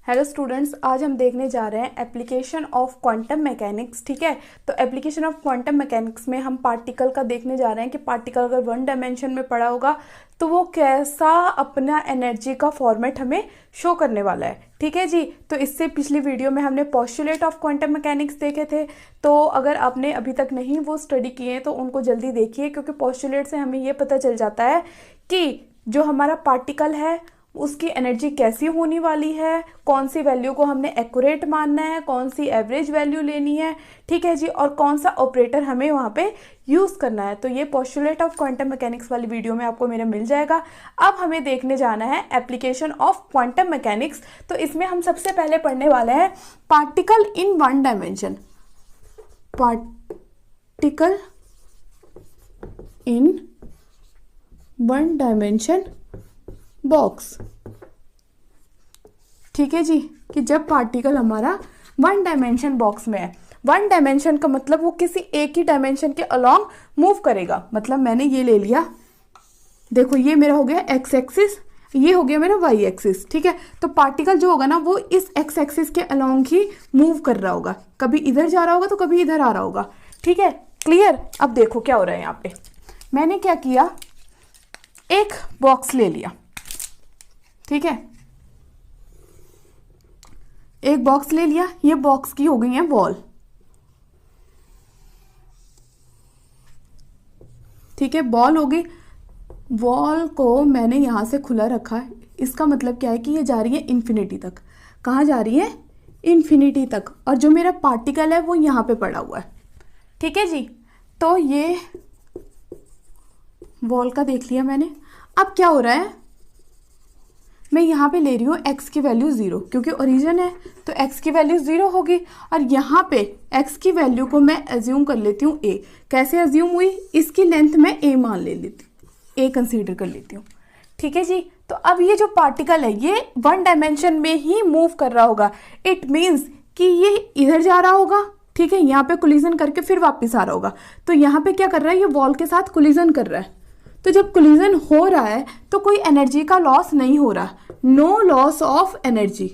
Hello students, आज हम देखने जा रहे हैं एप्लीकेशन ऑफ क्वांटम मैकेनिक्स। ठीक है, तो एप्लीकेशन ऑफ क्वांटम मैकेनिक्स में हम पार्टिकल का देखने जा रहे हैं कि पार्टिकल अगर वन डायमेंशन में पड़ा होगा तो वो कैसा अपना एनर्जी का फॉर्मेट हमें शो करने वाला है। ठीक है जी, तो इससे पिछली वीडियो में हमने पोस्टुलेट ऑफ क्वांटम मैकेनिक्स देखे थे। तो अगर आपने अभी तक नहीं वो स्टडी किए हैं तो उनको जल्दी देखिए, क्योंकि पोस्टुलेट से हमें ये पता चल जाता है कि जो हमारा पार्टिकल है उसकी एनर्जी कैसी होने वाली है, कौन सी वैल्यू को हमने एक्यूरेट मानना है, कौन सी एवरेज वैल्यू लेनी है। ठीक है जी, और कौन सा ऑपरेटर हमें वहाँ पे यूज़ करना है। तो ये पोस्टुलेट ऑफ क्वांटम मैकेनिक्स वाली वीडियो में आपको मेरा मिल जाएगा। अब हमें देखने जाना है एप्लीकेशन ऑफ क्वांटम मैकेनिक्स। तो इसमें हम सबसे पहले पढ़ने वाले हैं particle in one dimension. Particle in one dimension box. ठीक है जी, कि जब पार्टिकल हमारा वन डायमेंशन बॉक्स में है। वन डायमेंशन का मतलब वो किसी एक ही डायमेंशन के अलोंग मूव करेगा। मतलब मैंने ये ले लिया, देखो ये मेरा हो गया एक्स एक्सिस, ये हो गया मेरा वाई एक्सिस। ठीक है, तो पार्टिकल जो होगा ना वो इस एक्स एक्सिस के अलोंग ही मूव कर रहा होगा, कभी इधर जा रहा होगा तो कभी इधर आ रहा होगा। ठीक है, क्लियर। अब देखो क्या हो रहा है यहाँ पे, मैंने क्या किया, एक बॉक्स ले लिया। ठीक है, एक बॉक्स ले लिया, ये बॉक्स की हो गई है वॉल। ठीक है, बॉल हो गई। वॉल को मैंने यहां से खुला रखा है, इसका मतलब क्या है कि ये जा रही है इन्फिनिटी तक। कहाँ जा रही है? इन्फिनिटी तक। और जो मेरा पार्टिकल है वो यहां पे पड़ा हुआ है। ठीक है जी, तो ये वॉल का देख लिया मैंने। अब क्या हो रहा है, मैं यहाँ पे ले रही हूँ x की वैल्यू 0, क्योंकि ओरिजिन है तो x की वैल्यू 0 होगी। और यहाँ पे x की वैल्यू को मैं एज्यूम कर लेती हूँ a। कैसे एज्यूम हुई? इसकी लेंथ मैं a मान ले लेती हूँ, a कंसीडर कर लेती हूँ। ठीक है जी, तो अब ये जो पार्टिकल है ये वन डायमेंशन में ही मूव कर रहा होगा। इट मीन्स कि ये इधर जा रहा होगा। ठीक है, यहाँ पे कोलिजन करके फिर वापिस आ रहा होगा। तो यहाँ पे क्या कर रहा है, ये वॉल के साथ कोलिजन कर रहा है। तो जब कोलिजन हो रहा है तो कोई एनर्जी का लॉस नहीं हो रहा। No loss of energy,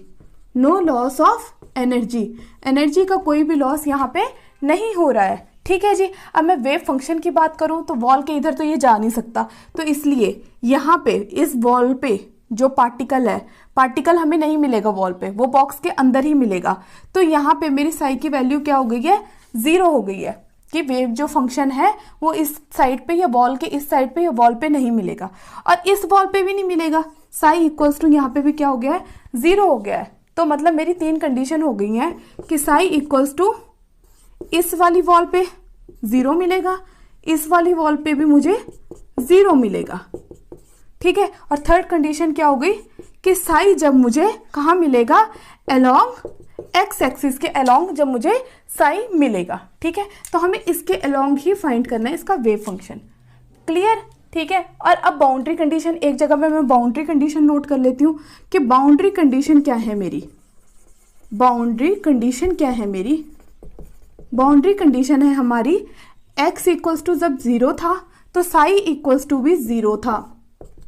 no loss of energy, energy का कोई भी लॉस यहाँ पे नहीं हो रहा है। ठीक है जी, अब मैं वेव फंक्शन की बात करूँ तो वॉल के इधर तो ये जा नहीं सकता, तो इसलिए यहाँ पे इस वॉल पे जो पार्टिकल है, पार्टिकल हमें नहीं मिलेगा वॉल पे, वो बॉक्स के अंदर ही मिलेगा। तो यहाँ पे मेरी साई की वैल्यू क्या हो गई है? 0 हो गई है, कि वेव जो फंक्शन है वो इस साइड पे या वॉल के इस साइड पे या वॉल पे नहीं मिलेगा, और इस वॉल पे भी नहीं मिलेगा। साई इक्वल्स टू यहाँ पे भी क्या हो गया है? 0 हो गया है। तो मतलब मेरी 3 कंडीशन हो गई हैं कि साई इक्वल्स टू इस वाली वॉल पे 0 मिलेगा, इस वाली वॉल पे भी मुझे 0 मिलेगा। ठीक है, और थर्ड कंडीशन क्या हो गई कि साई जब मुझे कहाँ मिलेगा? अलोंग एक्स एक्सिस के अलोंग जब मुझे साई मिलेगा। ठीक है, तो हमें इसके अलोंग ही फाइंड करना है इसका वेव फंक्शन। क्लियर? ठीक है, और अब बाउंड्री कंडीशन, एक जगह पे मैं बाउंड्री कंडीशन नोट कर लेती हूँ कि बाउंड्री कंडीशन क्या है मेरी। बाउंड्री कंडीशन क्या है मेरी? बाउंड्री कंडीशन है हमारी x इक्वल्स टू जब 0 था तो साई इक्वल्स टू भी 0 था,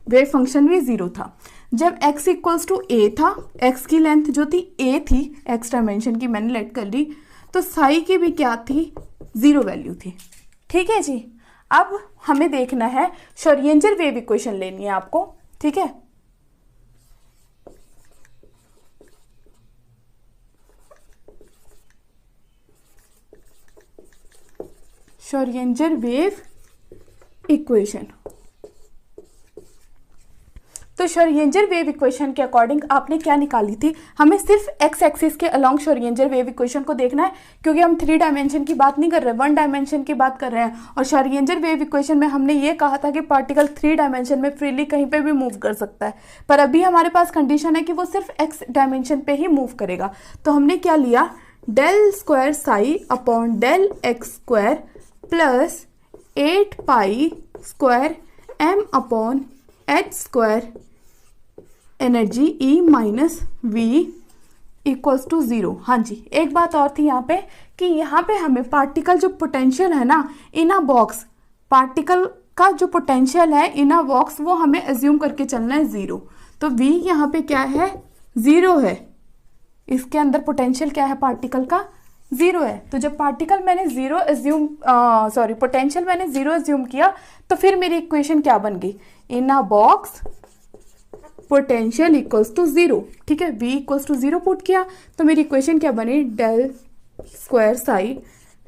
वेव फंक्शन भी 0 था। जब x इक्वल्स टू a था, x की लेंथ जो थी a थी, x डायमेंशन की मैंने लेट कर ली, तो साई की भी क्या थी? 0 वैल्यू थी। ठीक है जी, अब हमें देखना है श्रोडिंगर वेव इक्वेशन लेनी है आपको। ठीक है, श्रोडिंगर वेव इक्वेशन। तो श्रोडिंगर वेव इक्वेशन के अकॉर्डिंग आपने क्या निकाली थी? हमें सिर्फ एक्स एक्सिस के अलोंग श्रोडिंगर वेव इक्वेशन को देखना है, क्योंकि हम 3 डायमेंशन की बात नहीं कर रहे, 1 डायमेंशन की बात कर रहे हैं। और श्रोडिंगर वेव इक्वेशन में हमने ये कहा था कि पार्टिकल 3 डायमेंशन में फ्रीली कहीं पे भी मूव कर सकता है, पर अभी हमारे पास कंडीशन है कि वो सिर्फ एक्स डायमेंशन पे ही मूव करेगा। तो हमने क्या लिया? Del square psi upon del x square plus 8 pi square m upon H square energy E minus V equals to 0। हाँ जी, एक बात और थी यहाँ पे कि यहाँ पे हमें पार्टिकल जो पोटेंशियल है ना इन अ बॉक्स, पार्टिकल का जो पोटेंशियल है इन अ बॉक्स वो हमें एज्यूम करके चलना है 0। तो V यहाँ पे क्या है? 0 है। इसके अंदर पोटेंशियल क्या है पार्टिकल का, जीरो है। तो जब पार्टिकल मैंने जीरो एज्यूम पोटेंशियल मैंने जीरो एज्यूम किया तो फिर मेरी इक्वेशन क्या बन गई, in a box potential equals to zero. ठीक है, V equals to zero put किया तो मेरी इक्वेशन क्या बनी, del square psi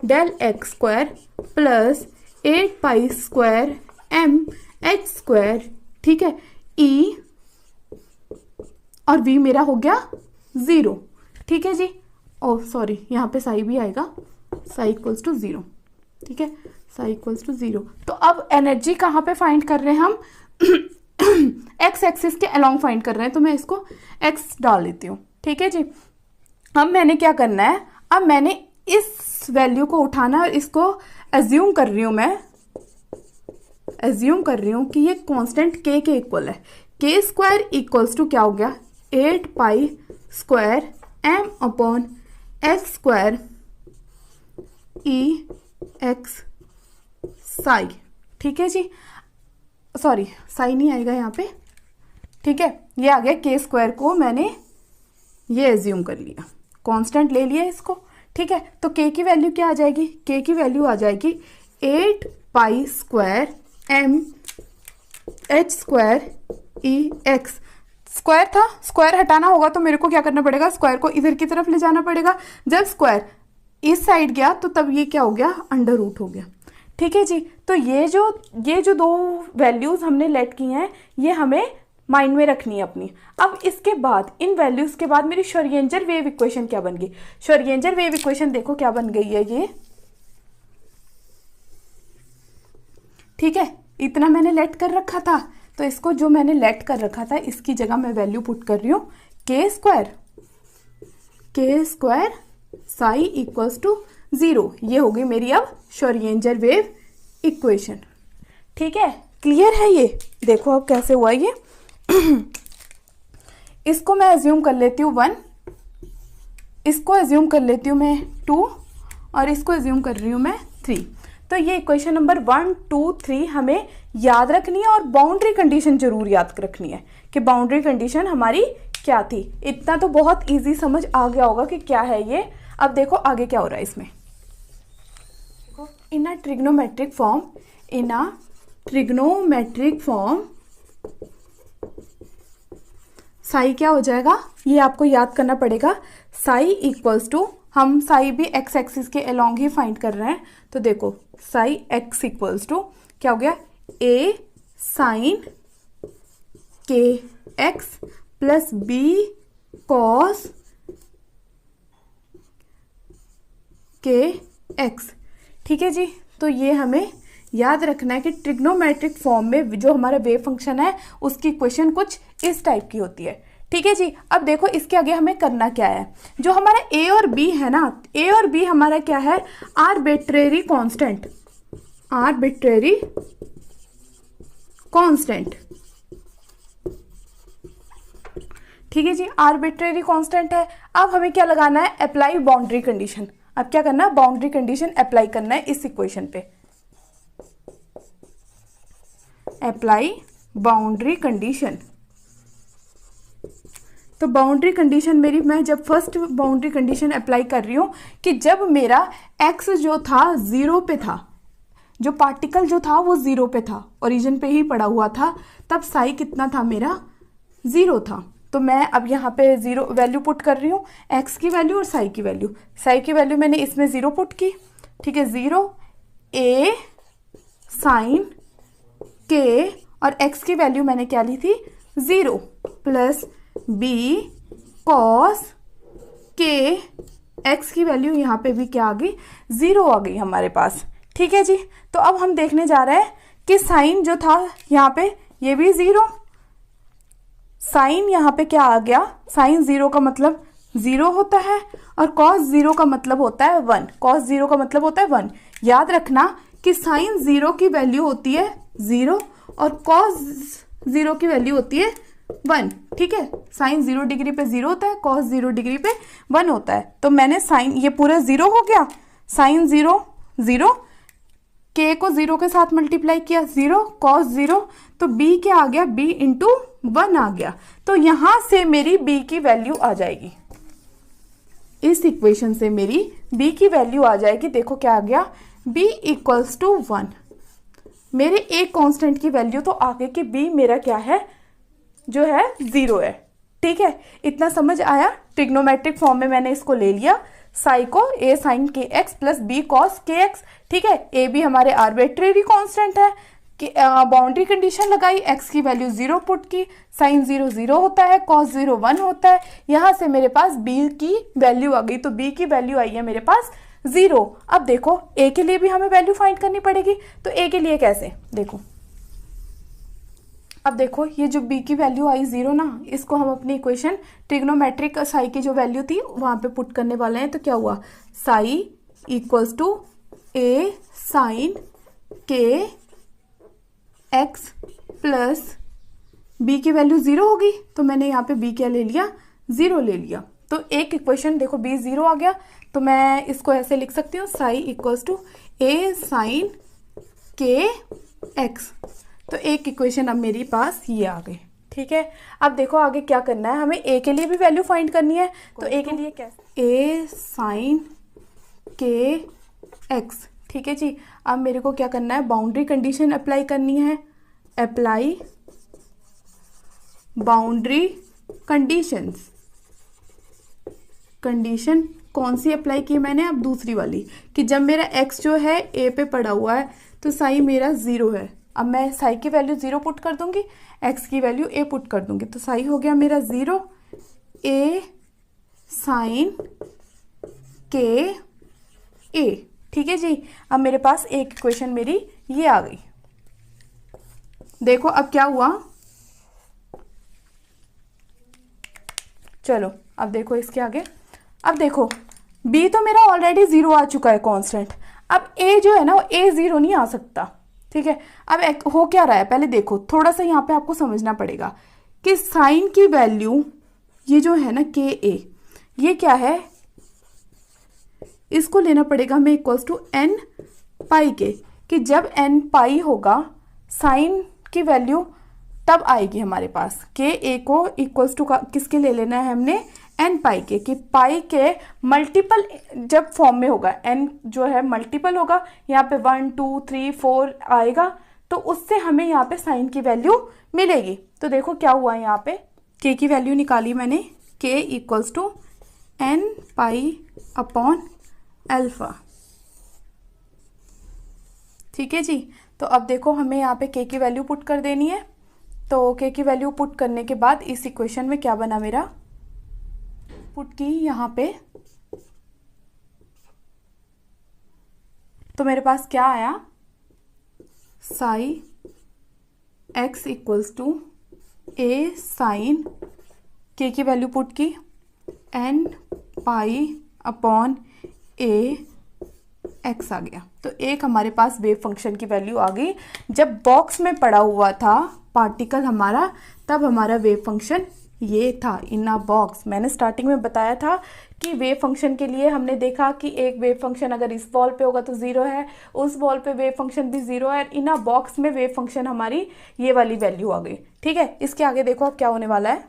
del x square plus 8 pi square m h square, ठीक है, E और V मेरा हो गया जीरो। ठीक है जी, ओह सॉरी यहाँ पे साई भी आएगा, साई इक्वल्स टू जीरो। ठीक है, साई इक्वल्स टू जीरो। तो अब एनर्जी कहाँ पे फाइंड कर रहे हैं हम एक्स एक्सिस के अलोंग फाइंड कर रहे हैं, तो मैं इसको एक्स डाल देती हूँ। ठीक है जी, अब मैंने क्या करना है, अब मैंने इस वैल्यू को उठाना है और इसको एज्यूम कर रही हूँ, मैं एज्यूम कर रही हूँ कि ये कांस्टेंट के इक्वल है। के स्क्वायर इक्वल्स टू क्या हो गया, 8 pi square m upon x square E x psi. ठीक है जी, सॉरी साई नहीं आएगा यहाँ पे। ठीक है, ये आ गया के स्क्वायर को मैंने ये एज्यूम कर लिया, कांस्टेंट ले लिया इसको। ठीक है, तो के की वैल्यू क्या आ जाएगी, के की वैल्यू आ जाएगी 8 pi square m h square E x. Square था, स्क्वायर हटाना होगा तो मेरे को क्या करना पड़ेगा, स्क्वायर को इधर की तरफ ले जाना पड़ेगा। जब स्क्वायर इस साइड गया तो तब ये क्या हो गया, अंडर रूट हो गया। ठीक है जी, तो ये जो दो वैल्यूज हमने लेट की हैं ये हमें माइंड में रखनी है अपनी। अब इसके बाद इन वैल्यूज के बाद मेरी श्रोडिंगर वेव इक्वेशन क्या बन गई, श्रोडिंगर वेव इक्वेशन देखो क्या बन गई है ये। ठीक है, इतना मैंने लेट कर रखा था, तो इसको जो मैंने लेट कर रखा था इसकी जगह मैं वैल्यू पुट कर रही हूँ K square psi equals to zero. ये हो गई मेरी अब श्रोडिंगर वेव इक्वेशन। ठीक है, क्लियर है ये, देखो अब कैसे हुआ ये इसको मैं एज्यूम कर लेती हूँ 1, इसको एज्यूम कर लेती हूँ मैं 2 और इसको एज्यूम कर रही हूँ मैं 3। तो ये इक्वेशन नंबर 1, 2, 3 हमें याद रखनी है और बाउंड्री कंडीशन जरूर याद रखनी है कि बाउंड्री कंडीशन हमारी क्या थी। इतना तो बहुत इजी समझ आ गया होगा कि क्या है ये। अब देखो आगे क्या हो रहा है इसमें, इन अ ट्रिग्नोमेट्रिक फॉर्म साई क्या हो जाएगा, ये आपको याद करना पड़ेगा। साई इक्वल्स टू, हम साई भी एक्स एक्सिस के अलोंग ही फाइंड कर रहे हैं, तो देखो साई एक्स इक्वल्स टू क्या हो गया, ए sign K X plus B cos के एक्स। ठीक है जी, तो ये हमें याद रखना है कि ट्रिग्नोमेट्रिक फॉर्म में जो हमारा वेव फंक्शन है उसकी इक्वेशन कुछ इस टाइप की होती है। ठीक है जी, अब देखो इसके आगे हमें करना क्या है, जो हमारा ए और बी है ना, ए और बी हमारा क्या है, आर्बिट्रेरी कांस्टेंट, आर्बिट्रेरी कांस्टेंट। ठीक है जी, आर्बिट्रेरी कांस्टेंट है। अब हमें क्या लगाना है, अप्लाई बाउंड्री कंडीशन। अब क्या करना है, बाउंड्री कंडीशन अप्लाई करना है इस इक्वेशन पे, अप्लाई बाउंड्री कंडीशन। तो बाउंड्री कंडीशन मेरी, मैं जब फर्स्ट बाउंड्री कंडीशन अप्लाई कर रही हूँ कि जब मेरा एक्स जो था जीरो पे था, जो पार्टिकल जो था वो जीरो पे था, ओरिजिन पे ही पड़ा हुआ था, तब साई कितना था मेरा, जीरो था। तो मैं अब यहाँ पे जीरो वैल्यू पुट कर रही हूँ, एक्स की वैल्यू और साई की वैल्यू। साई की वैल्यू मैंने इसमें जीरो पुट की। ठीक है, जीरो ए साइन के, और एक्स की वैल्यू मैंने क्या ली थी, जीरो, प्लस बी कॉस के, एक्स की वैल्यू यहाँ पे भी क्या आ गई, जीरो आ गई हमारे पास। ठीक है जी, तो अब हम देखने जा रहे हैं कि साइन जो था यहाँ पे ये भी जीरो, साइन यहाँ पे क्या आ गया, साइन जीरो का मतलब जीरो होता है और कॉस जीरो का मतलब होता है 1, कॉस जीरो का मतलब होता है 1। याद रखना कि साइन जीरो की वैल्यू होती है 0 और कॉस जीरो की वैल्यू होती है 1। ठीक है, साइन 0 डिग्री पे 0 होता है, कॉस 0 डिग्री पे 1 होता है। तो मैंने साइन, ये पूरा 0 हो गया, साइन 0 0, के को 0 के साथ मल्टीप्लाई किया 0, कॉस 0, तो b क्या आ गया, b इंटू 1 आ गया। तो यहां से मेरी b की वैल्यू आ जाएगी, इस इक्वेशन से मेरी b की वैल्यू आ जाएगी, देखो क्या आ गया, b इक्वल्स टू 1। मेरे a कांस्टेंट की वैल्यू तो आ गई कि b मेरा क्या है, जो है 0 है। ठीक है, इतना समझ आया। ट्रिग्नोमेट्रिक फॉर्म में मैंने इसको ले लिया, साई को a sine K X plus B cos के एक्स। ठीक है, a भी हमारे आर्बिट्रेरी कांस्टेंट है कि बाउंड्री कंडीशन लगाई, x की वैल्यू 0 पुट की, साइन 0 0 होता है, कॉस 0 1 होता है। यहाँ से मेरे पास b की वैल्यू आ गई, तो b की वैल्यू आई है मेरे पास 0। अब देखो a के लिए भी हमें वैल्यू फाइंड करनी पड़ेगी, तो a के लिए कैसे, देखो अब देखो ये जो b की वैल्यू आई 0 ना, इसको हम अपनी इक्वेशन ट्रिग्नोमेट्रिक साई की जो वैल्यू थी वहां पे पुट करने वाले हैं। तो क्या हुआ, psi equals to a sine K X plus B की वैल्यू 0 होगी, तो मैंने यहाँ पे b क्या ले लिया, 0 ले लिया। तो एक इक्वेशन देखो b 0 आ गया, तो मैं इसको ऐसे लिख सकती हूँ, psi equals to a sine K X. तो एक इक्वेशन अब मेरे पास ये आ गई। ठीक है, अब देखो आगे क्या करना है, हमें a के लिए भी वैल्यू फाइंड करनी है। तो a के लिए कैसे, a साइन के एक्स। ठीक है जी, अब मेरे को क्या करना है, बाउंड्री कंडीशन अप्लाई करनी है, अप्लाई बाउंड्री कंडीशंस। कंडीशन कौन सी अप्लाई की मैंने, अब दूसरी वाली, कि जब मेरा x जो है a पे पड़ा हुआ है तो साई मेरा 0 है। अब मैं साई की वैल्यू 0 पुट कर दूंगी, x की वैल्यू a पुट कर दूंगी, तो साई हो गया मेरा 0, a साइन के a। ठीक है जी, अब मेरे पास एक इक्वेशन मेरी ये आ गई। देखो अब क्या हुआ, चलो अब देखो इसके आगे, अब देखो b तो मेरा ऑलरेडी 0 आ चुका है कांस्टेंट, अब a जो है ना वो a 0 नहीं आ सकता। ठीक है, अब हो क्या रहा है, पहले देखो थोड़ा सा यहाँ पे आपको समझना पड़ेगा कि साइन की वैल्यू ये जो है ना के a, ये क्या है, इसको लेना पड़ेगा हमें इक्वल्स टू n पाई के, कि जब n पाई होगा साइन की वैल्यू तब आएगी हमारे पास। के a को इक्वल्स टू किसके ले लेना है हमने, n पाई के, कि पाई के मल्टीपल जब फॉर्म में होगा, n जो है मल्टीपल होगा, यहाँ पे 1 2 3 4 आएगा, तो उससे हमें यहाँ पे साइन की वैल्यू मिलेगी। तो देखो क्या हुआ, यहाँ पे k की वैल्यू निकाली मैंने, k equals to n pi upon alpha. ठीक है जी, तो अब देखो हमें यहाँ पे k की वैल्यू पुट कर देनी है। तो k की वैल्यू पुट करने के बाद इस इक्वेशन में क्या बना मेरा, पुट की यहाँ पे, तो मेरे पास क्या आया, psi x equals to a sine k की वैल्यू पुट की n pi upon a x आ गया। तो एक हमारे पास वेव फंक्शन की वैल्यू आ गई। जब बॉक्स में पड़ा हुआ था पार्टिकल हमारा, तब हमारा वेव फंक्शन ये था, इन अ बॉक्स। मैंने स्टार्टिंग में बताया था कि वेव फंक्शन के लिए हमने देखा कि एक वेव फंक्शन अगर इस वॉल पे होगा तो 0 है, उस वॉल पे वेव फंक्शन भी 0 है, इन अ बॉक्स में वेव फंक्शन हमारी ये वाली वैल्यू आ गई। ठीक है, इसके आगे देखो अब क्या होने वाला है,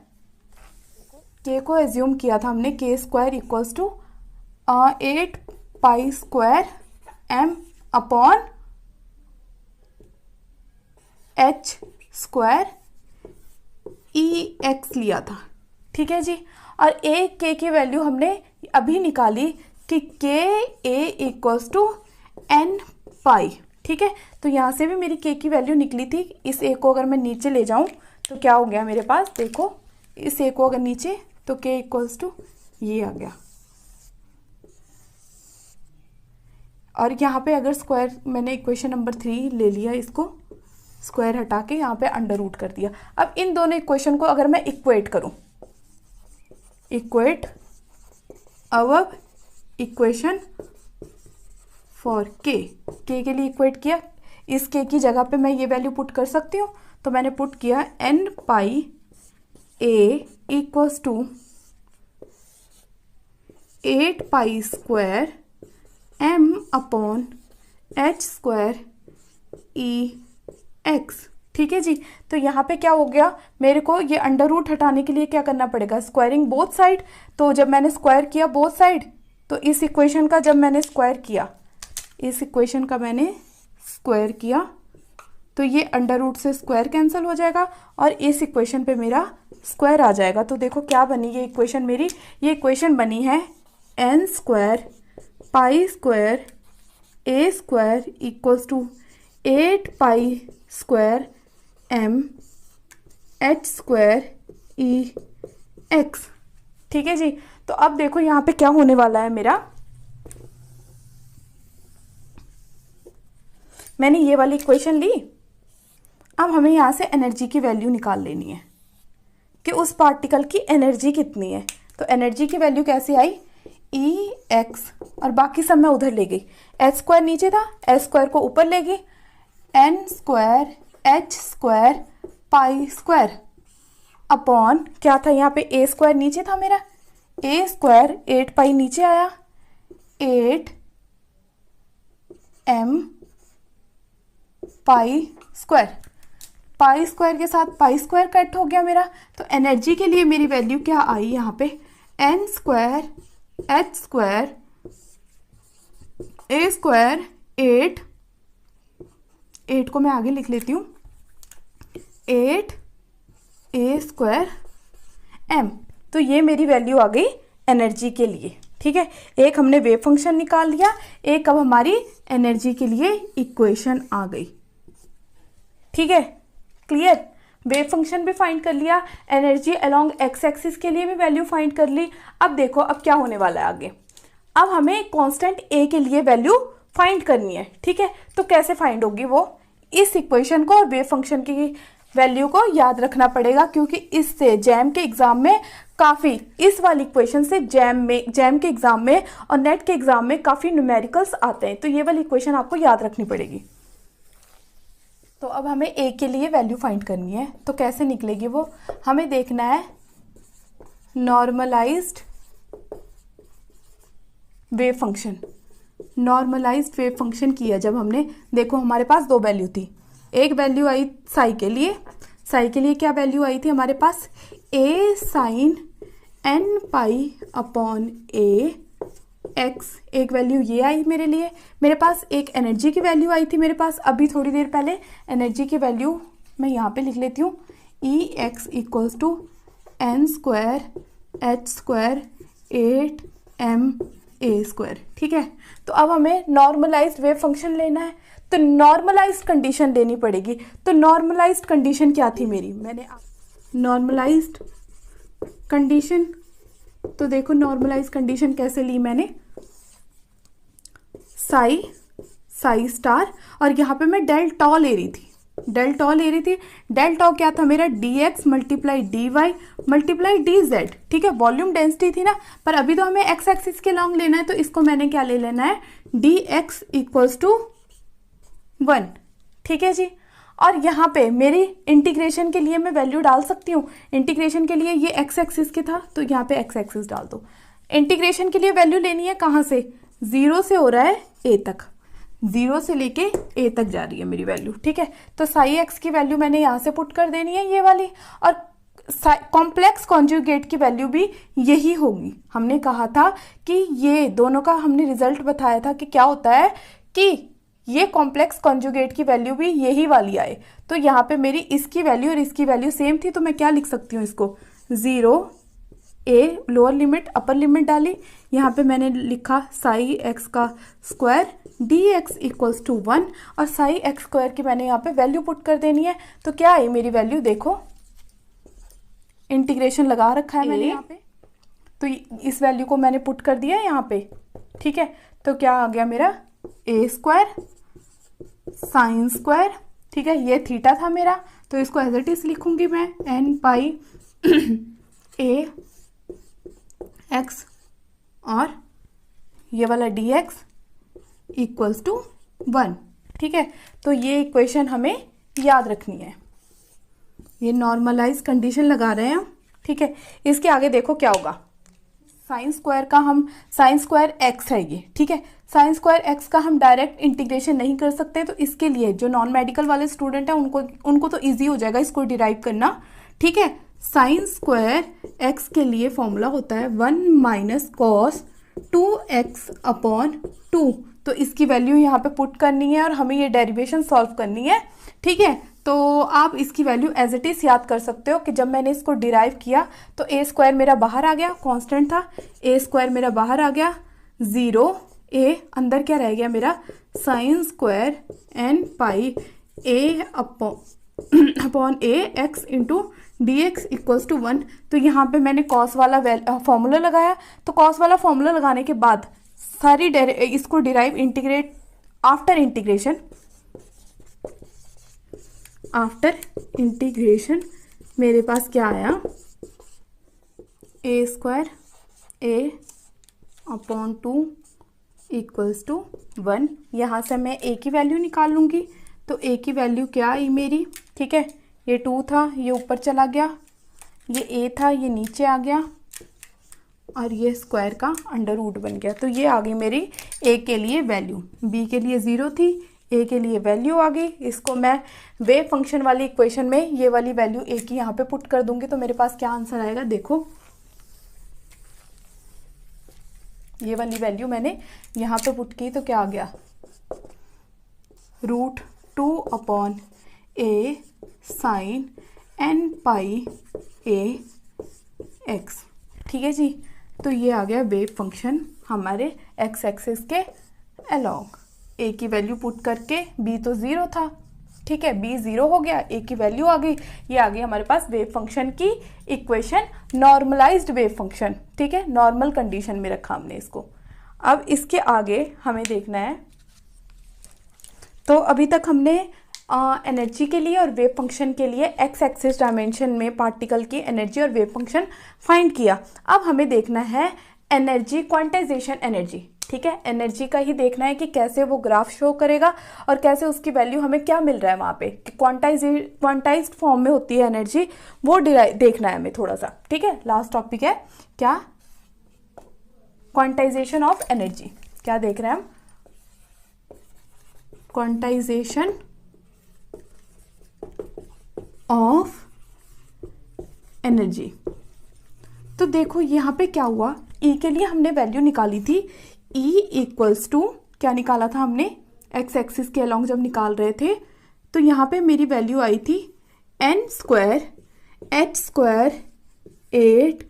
k को एज्यूम किया था हमने, k square equals to 8 pi square m upon h square E X लिया था। ठीक है जी, और एक के की वैल्यू हमने अभी निकाली कि के ए इक्वल्स टू एन पाई। ठीक है, तो यहाँ से भी मेरी के की वैल्यू निकली थी। इस ए को अगर मैं नीचे ले जाऊं तो क्या हो गया मेरे पास, देखो इस ए को अगर नीचे, तो के इक्वल्स टू ये आ गया, और यहाँ पे अगर स्क्वायर, मैंने इक्वेशन नंबर 3 ले लिया, इसको स्क्वायर हटा के यहाँ पे अंडर रूट कर दिया। अब इन दोनों इक्वेशन को अगर मैं इक्वेट करूं, इक्वेट अवर इक्वेशन फॉर के के लिए इक्वेट किया, इस के की जगह पे मैं ये वैल्यू पुट कर सकती हूँ। तो मैंने पुट किया n pi a equals to 8 pi square m upon h square E X. ठीक है जी। तो यहाँ पे क्या हो गया, मेरे को ये अंडर रूट हटाने के लिए क्या करना पड़ेगा, स्क्वायरिंग बोथ साइड। तो जब मैंने स्क्वायर किया बोथ साइड, तो इस इक्वेशन का जब मैंने स्क्वायर किया, इस इक्वेशन का मैंने स्क्वायर किया, तो ये अंडर रूट से स्क्वायर कैंसिल हो जाएगा और इस इक्वेशन पे मेरा स्क्वायर आ जाएगा। तो देखो क्या बनी ये इक्वेशन मेरी, ये इक्वेशन बनी है n square pi square a square equals to 8 pi square m h square e x। ठीक है जी। तो अब देखो यहाँ पे क्या होने वाला है मेरा, मैंने ये वाली इक्वेशन ली, अब हमें यहाँ से एनर्जी की वैल्यू निकाल लेनी है कि उस पार्टिकल की एनर्जी कितनी है। तो एनर्जी की वैल्यू कैसे आई, ई एक्स, और बाकी सब मैं उधर ले गई, एच स्क्वायर नीचे था, एच स्क्वायर को ऊपर ले गई, N square H square pi square upon क्या था यहाँ पे, ए स्क्वायर नीचे था मेरा, ए स्क्वायर 8 पाई नीचे आया, 8 M pi square, pi square के साथ पाई स्क्वायर कट हो गया मेरा। तो एनर्जी के लिए मेरी वैल्यू क्या आई यहाँ पे, एन स्क्वायर एच स्क्वायर ए स्क्वायर 8 को मैं आगे लिख लेती हूँ, 8 ए स्क्वायर एम। तो ये मेरी वैल्यू आ गई एनर्जी के लिए। ठीक है, एक हमने वेव फंक्शन निकाल लिया, एक अब हमारी एनर्जी के लिए इक्वेशन आ गई। ठीक है, क्लियर। वेव फंक्शन भी फाइंड कर लिया, एनर्जी अलोंग एक्स एक्सिस के लिए भी वैल्यू फाइंड कर ली। अब देखो अब क्या होने वाला है आगे, अब हमें कांस्टेंट ए के लिए वैल्यू फाइंड करनी है। ठीक है, तो कैसे फाइंड होगी वो, इस इक्वेशन को और वेव फंक्शन की वैल्यू को याद रखना पड़ेगा, क्योंकि इससे जैम के एग्जाम में काफ़ी, इस वाली इक्वेशन से जैम के एग्जाम में और नेट के एग्जाम में काफ़ी न्यूमेरिकल्स आते हैं। तो ये वाली इक्वेशन आपको याद रखनी पड़ेगी। तो अब हमें ए के लिए वैल्यू फाइंड करनी है, तो कैसे निकलेगी वो, हमें देखना है normalised wave function. Normalised wave function किया जब हमने, देखो हमारे पास दो वैल्यू थी, एक वैल्यू आई साई के लिए, साई के लिए क्या वैल्यू आई थी हमारे पास, ए sign N pi upon A x, एक वैल्यू ये आई मेरे लिए। मेरे पास एक एनर्जी की वैल्यू आई थी मेरे पास अभी थोड़ी देर पहले, एनर्जी की वैल्यू मैं यहाँ पे लिख लेती हूँ, E x equals to n square H square 8 m a square. ठीक है, तो अब हमें नॉर्मलाइज्ड वेव फंक्शन लेना है, तो नॉर्मलाइज्ड कंडीशन लेनी पड़ेगी। तो नॉर्मलाइज्ड कंडीशन क्या थी मेरी, मैंने नॉर्मलाइज्ड कंडीशन, तो देखो नॉर्मलाइज्ड कंडीशन कैसे ली मैंने, साई स्टार, और यहाँ पे मैं डेल टॉ ले रही थी, डेल टॉ क्या था मेरा, D X multiply D Y multiply D Z. ठीक है, वॉल्यूम डेंसिटी थी ना, पर अभी तो हमें एक्स एक्सिस के लॉन्ग लेना है, तो इसको मैंने क्या ले लेना है, डी एक्स इक्वल्स टू 1। ठीक है जी, और यहाँ पे मेरी इंटीग्रेशन के लिए मैं वैल्यू डाल सकती हूँ, इंटीग्रेशन के लिए ये एक्स एक्सिस के था, तो यहाँ पे एक्स एक्सिस डाल दो। इंटीग्रेशन के लिए वैल्यू लेनी है कहाँ से, 0 से हो रहा है a तक, 0 से लेके a तक जा रही है मेरी वैल्यू। ठीक है, तो साई एक्स की वैल्यू मैंने यहाँ से पुट कर देनी है ये वाली, और कॉम्प्लेक्स कॉन्जुगेट की वैल्यू भी यही होगी। हमने कहा था कि ये दोनों का हमने रिजल्ट बताया था कि क्या होता है कि ये कॉम्प्लेक्स कॉन्जुगेट की वैल्यू भी यही वाली आए। तो यहाँ पे मेरी इसकी वैल्यू और इसकी वैल्यू सेम थी, तो मैं क्या लिख सकती हूँ इसको, 0 A lower limit upper limit डाली, यहाँ पे मैंने लिखा साई एक्स का square D X equals to 1, और साई एक्स स्क्वायर की मैंने यहाँ पे वैल्यू पुट कर देनी है। तो क्या आई मेरी वैल्यू, देखो इंटीग्रेशन लगा रखा है मैंने यहाँ पे, तो इस वैल्यू को मैंने पुट कर दिया है यहाँ पे। ठीक है, तो क्या आ गया मेरा, ए स्क्वायर साइन स्क्वायर। ठीक है, ये थीटा था मेरा, तो इसको एज इट इज लिखूंगी मैं, एन पाई ए एक्स और ये वाला डी एक्स इक्वल्स टू 1। ठीक है, तो ये इक्वेशन हमें याद रखनी है, ये नॉर्मलाइज कंडीशन लगा रहे हैं हम। ठीक है, इसके आगे देखो क्या होगा, साइन स्क्वायर एक्स है ये, ठीक है। साइन स्क्वायर एक्स का हम डायरेक्ट इंटीग्रेशन नहीं कर सकते, तो इसके लिए जो नॉन मेडिकल वाले स्टूडेंट हैं उनको तो ईजी हो जाएगा इसको डिराइव करना, ठीक है। साइन स्क्वायर एक्स के लिए फॉर्मूला होता है 1 माइनस कॉस 2x अपॉन 2। तो इसकी वैल्यू यहाँ पे पुट करनी है और हमें ये डेरिवेशन सॉल्व करनी है, ठीक है। तो आप इसकी वैल्यू एज इट इज याद कर सकते हो कि जब मैंने इसको डिराइव किया तो ए स्क्वायर मेरा बाहर आ गया, कांस्टेंट था, ए स्क्वायर मेरा बाहर आ गया, 0 ए अंदर क्या रह गया मेरा, sine square N pi A upon A X into D X equals to 1। तो यहाँ पे मैंने कॉस वाला फॉर्मूला लगाया, तो कॉस वाला फॉर्मूला लगाने के बाद सारी इसको डिराइव इंटीग्रेट आफ्टर इंटीग्रेशन मेरे पास क्या आया, a square a upon 2 equals to 1। यहाँ से मैं ए की वैल्यू निकाल लूँगी, तो ए की वैल्यू क्या आई मेरी, ठीक है। ये 2 था, ये ऊपर चला गया, ये ए था, ये नीचे आ गया और ये स्क्वायर का अंडर रूट बन गया। तो ये आ गई मेरी ए के लिए वैल्यू, बी के लिए 0 थी, ए के लिए वैल्यू आ गई। इसको मैं वेव फंक्शन वाली इक्वेशन में ये वाली वैल्यू ए की यहाँ पे पुट कर दूंगी, तो मेरे पास क्या आंसर आएगा, देखो ये वाली वैल्यू मैंने यहाँ पे पुट की तो क्या आ गया, √2 अपॉन ए साइन एन पाई ए एक्स, ठीक है जी। तो ये आ गया वेव फंक्शन हमारे एक्स एक्सिस के अलोंग। ए की वैल्यू पुट करके बी तो 0 था, ठीक है, बी 0 हो गया, ए की वैल्यू आ गई, ये आ गई हमारे पास वेव फंक्शन की इक्वेशन, नॉर्मलाइज्ड वेव फंक्शन, ठीक है, नॉर्मल कंडीशन में रखा हमने इसको। अब इसके आगे हमें देखना है, तो अभी तक हमने एनर्जी के लिए और वेव फंक्शन के लिए एक्स एक्सिस डायमेंशन में पार्टिकल की एनर्जी और वेव फंक्शन फाइंड किया। अब हमें देखना है एनर्जी, क्वांटाइजेशन एनर्जी, ठीक है। एनर्जी का ही देखना है कि कैसे वो ग्राफ शो करेगा और कैसे उसकी वैल्यू हमें क्या मिल रहा है वहाँ पे, क्वांटाइज्ड फॉर्म में होती है एनर्जी, वो देखना है हमें थोड़ा सा, ठीक है। लास्ट टॉपिक है क्या, क्वांटाइजेशन ऑफ एनर्जी। क्या देख रहे हैं हम, क्वांटाइजेशन ऑफ एनर्जी। तो देखो यहाँ पे क्या हुआ, E के लिए हमने वैल्यू निकाली थी, E इक्वल्स टू क्या निकाला था हमने, एक्स एक्सिस के अलोंग जब निकाल रहे थे, तो यहाँ पे मेरी वैल्यू आई थी n square h square 8ma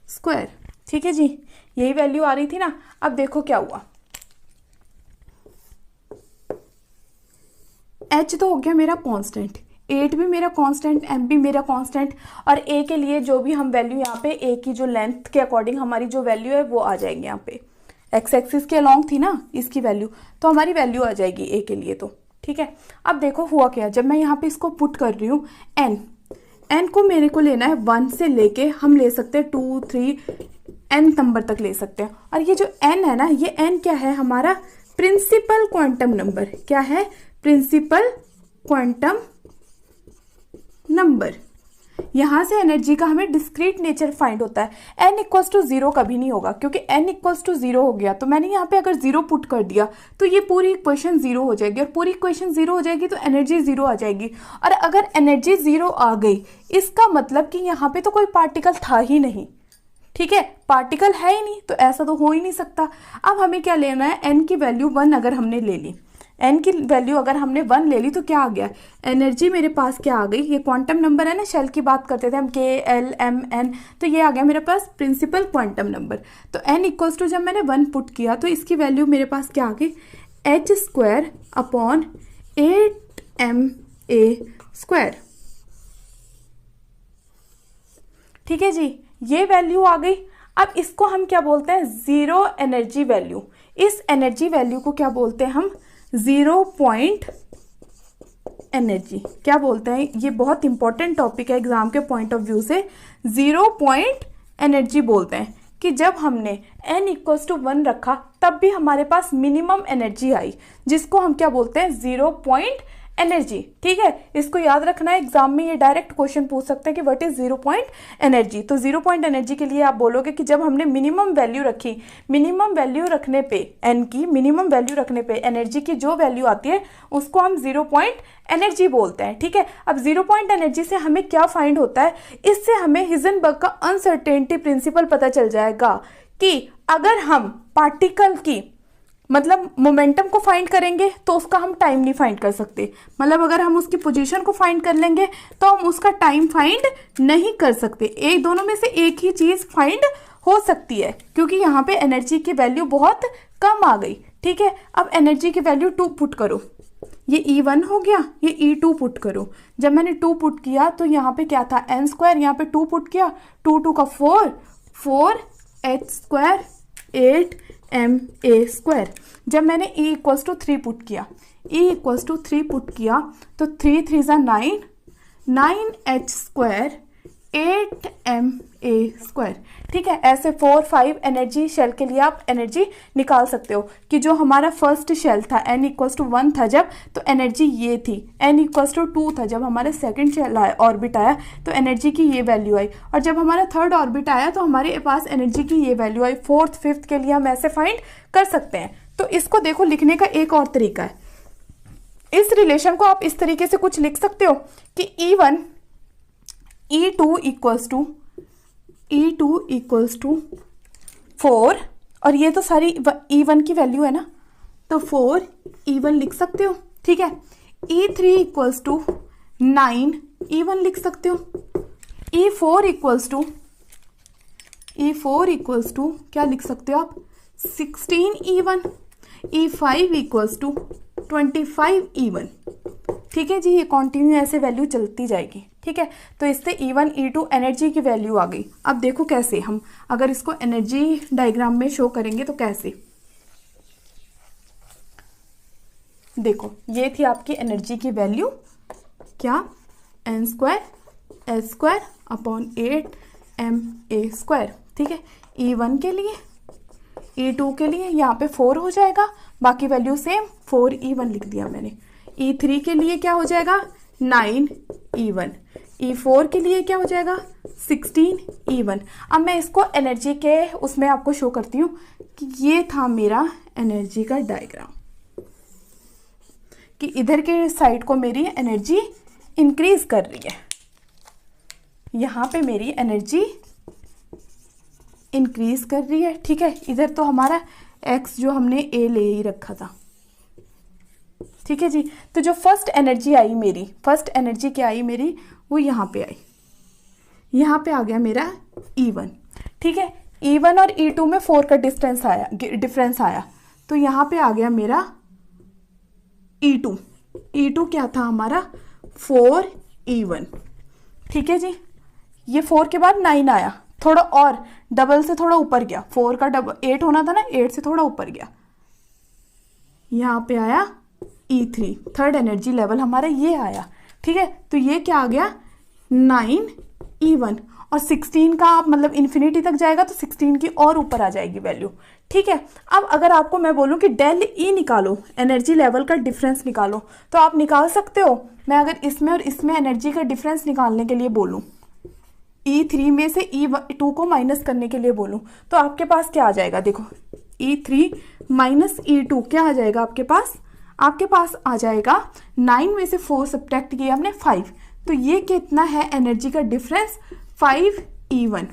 square, ठीक है जी, यही वैल्यू आ रही थी ना। अब देखो क्या हुआ, h तो हो गया मेरा कांस्टेंट, 8 भी मेरा कांस्टेंट, m भी मेरा कांस्टेंट, और a के लिए जो भी हम वैल्यू यहाँ पे a की जो लेंथ के अकॉर्डिंग हमारी जो वैल्यू है वो आ जाएगी, यहाँ पे x एक्सिस के अलोंग थी ना इसकी वैल्यू, तो हमारी वैल्यू आ जाएगी a के लिए, तो ठीक है। अब देखो हुआ क्या, जब मैं यहाँ पे इसको पुट कर रही हूँ, n को मेरे को लेना है 1 से लेके हम ले सकते हैं 2 3 n नंबर तक ले सकते हैं, और ये जो n है ना, ये n क्या है, हमारा प्रिंसिपल क्वांटम नंबर, क्या है, प्रिंसिपल क्वांटम नंबर। यहां से एनर्जी का हमें डिस्क्रीट नेचर फाइंड होता है। n इक्वल्स टू 0 कभी नहीं होगा, क्योंकि n इक्वल्स टू 0 हो गया तो मैंने यहाँ पे अगर 0 पुट कर दिया तो ये पूरी इक्वेशन 0 हो जाएगी, और पूरी इक्वेशन 0 हो जाएगी तो एनर्जी 0 आ जाएगी, और अगर एनर्जी 0 आ गई इसका मतलब कि यहाँ पे तो कोई पार्टिकल था ही नहीं, ठीक है, पार्टिकल है ही नहीं, तो ऐसा तो हो ही नहीं सकता। अब हमें क्या लेना है, n की वैल्यू 1 अगर हमने ले ली, n की वैल्यू अगर हमने 1 ले ली तो क्या आ गया, एनर्जी मेरे पास क्या आ गई, ये क्वांटम नंबर है ना, शेल की बात करते थे हम, k l m n, तो ये आ गया मेरे पास प्रिंसिपल क्वांटम नंबर। तो n इक्वल्स टू जब मैंने 1 पुट किया तो इसकी वैल्यू मेरे पास क्या आ गई, h square upon 8ma square, ठीक है जी, ये वैल्यू आ गई। अब इसको हम क्या बोलते हैं, जीरो एनर्जी वैल्यू। इस एनर्जी वैल्यू को क्या बोलते हैं हम, 0 पॉइंट एनर्जी। क्या बोलते हैं, ये बहुत इंपॉर्टेंट टॉपिक है एग्जाम के पॉइंट ऑफ व्यू से। 0 पॉइंट एनर्जी बोलते हैं कि जब हमने n इक्वल्स टू 1 रखा तब भी हमारे पास मिनिमम एनर्जी आई, जिसको हम क्या बोलते हैं, 0 पॉइंट एनर्जी। ठीक है, इसको याद रखना है, एग्जाम में ये डायरेक्ट क्वेश्चन पूछ सकते हैं कि व्हाट इज 0 पॉइंट एनर्जी। तो 0 पॉइंट एनर्जी के लिए आप बोलोगे कि जब हमने मिनिमम वैल्यू रखी, मिनिमम वैल्यू रखने पे एन की, मिनिमम वैल्यू रखने पे एनर्जी की जो वैल्यू आती है उसको हम 0 पॉइंट एनर्जी बोलते हैं। ठीक है, अब 0 पॉइंट एनर्जी से हमें क्या फाइंड होता है, इससे हमें हिजनबर्ग का अनसर्टेनिटी प्रिंसिपल पता चल जाएगा कि अगर हम पार्टिकल की मतलब मोमेंटम को फाइंड करेंगे तो उसका हम टाइम नहीं फाइंड कर सकते, मतलब अगर हम उसकी पोजीशन को फाइंड कर लेंगे तो हम उसका टाइम फाइंड नहीं कर सकते। एक दोनों में से एक ही चीज फाइंड हो सकती है, क्योंकि यहाँ पे एनर्जी की वैल्यू बहुत कम आ गई। ठीक है, अब एनर्जी की वैल्यू 2 पुट करो, ये E1 हो गया, ये E2 पुट करो। जब मैंने 2 पुट किया तो यहाँ पे क्या था n², यहाँ पे 2 पुट किया, 2 2 का 4, 4h² 8ma²। जब मैंने E = 3 पुट किया, E = 3 पुट किया तो 3 3 = 9, 9h² 8ma²। ठीक है, ऐसे 4 5 एनर्जी शेल के लिए आप एनर्जी निकाल सकते हो कि जो हमारा फर्स्ट शेल था n = 1 था जब, तो एनर्जी ये थी, n = 2 था जब हमारे सेकंड शेल आया, ऑर्बिट आया, तो एनर्जी की ये वैल्यू आई, और जब हमारा थर्ड ऑर्बिट आया तो हमारे पास एनर्जी की ये वैल्यू आई। फोर्थ फिफ्थ के लिए हम ऐसे फाइंड कर सकते हैं। तो इसको देखो, लिखने का एक और तरीका है, इस रिलेशन को आप इस तरीके से कुछ लिख सकते हो कि E1 E2 = 4, और ये तो सारी E1 की वैल्यू है ना, तो 4 E1 लिख सकते हो। ठीक है, E3 = 9 E1 लिख सकते हो। E4 = क्या लिख सकते हो आप, 16 E1। E5 = 25 E1। ठीक है जी, ये कॉन्टिन्यू ऐसे वैल्यू चलती जाएगी। ठीक है, तो इससे E1 E2 एनर्जी की वैल्यू आ गई। अब देखो कैसे हम अगर इसको एनर्जी डायग्राम में शो करेंगे तो कैसे, देखो ये थी आपकी एनर्जी की वैल्यू, क्या n² s² / 8ma²। ठीक है, E1 के लिए, E2 के लिए यहाँ पे 4 हो जाएगा, बाकी वैल्यू सेम, 4 E1 लिख दिया मैंने। E3 के लिए क्या हो जाएगा, 9 E1। E4 के लिए क्या हो जाएगा, 16 E1। अब मैं इसको एनर्जी के उसमें आपको शो करती हूँ कि ये था मेरा एनर्जी का डायग्राम, कि इधर के साइड को मेरी एनर्जी इंक्रीज कर रही है, यहाँ पे मेरी एनर्जी इंक्रीज कर रही है। ठीक है, इधर तो हमारा x जो हमने a ले ही रखा था। ठीक है जी, तो जो फर्स्ट एनर्जी आई मेरी, फर्स्ट एनर्जी क्या आई मेरी, वो यहाँ पे आई, यहाँ पे आ गया मेरा E1। ठीक है, E1 और E2 में 4 का डिफरेंस आया, तो यहाँ पे आ गया मेरा E2। E2 क्या था हमारा, 4 E1। ठीक है जी, ये 4 के बाद 9 आया, थोड़ा और डबल से थोड़ा ऊपर गया, 4 का डबल 8 होना था ना, 8 से थोड़ा ऊपर गया, यहाँ पे आया E3, थर्ड एनर्जी लेवल हमारा ये आया। ठीक है, तो ये क्या आ गया, 9 E1, और 16 का आप मतलब इन्फिनिटी तक जाएगा तो 16 की और ऊपर आ जाएगी वैल्यू। ठीक है, अब अगर आपको मैं बोलूँ कि डेल E निकालो, एनर्जी लेवल का डिफरेंस निकालो, तो आप निकाल सकते हो। मैं अगर इसमें और इसमें एनर्जी का डिफरेंस निकालने के लिए बोलूँ, E3 में से E2 को माइनस करने के लिए बोलूँ, तो आपके पास क्या आ जाएगा, देखो E3 - E2 क्या आ जाएगा आपके पास, आपके पास आ जाएगा 9 में से 4 सब्ट्रैक्ट किया हमने 5, तो ये कितना है एनर्जी का डिफरेंस, 5 E1।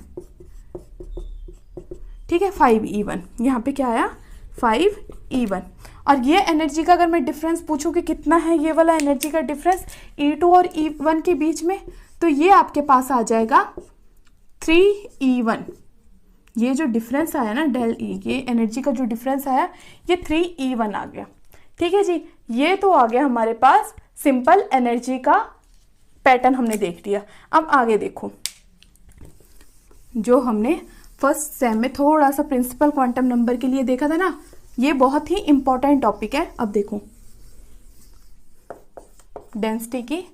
ठीक है, 5 E1, यहाँ पे क्या आया, 5 E1। और ये एनर्जी का अगर मैं डिफरेंस पूछूं कि कितना है ये वाला एनर्जी का डिफरेंस E2 और E1 के बीच में, तो ये आपके पास आ जाएगा 3 E1। ये जो डिफरेंस आया ना डेल E, ये एनर्जी का जो डिफरेंस आया, ये 3 E1 आ गया। ठीक है जी, ये तो आ गया हमारे पास सिंपल एनर्जी का पैटर्न हमने देख लिया। अब आगे देखो, जो हमने फर्स्ट सेम में थोड़ा सा प्रिंसिपल क्वांटम नंबर के लिए देखा था ना, ये बहुत ही इंपॉर्टेंट टॉपिक है। अब देखो, डेंसिटी की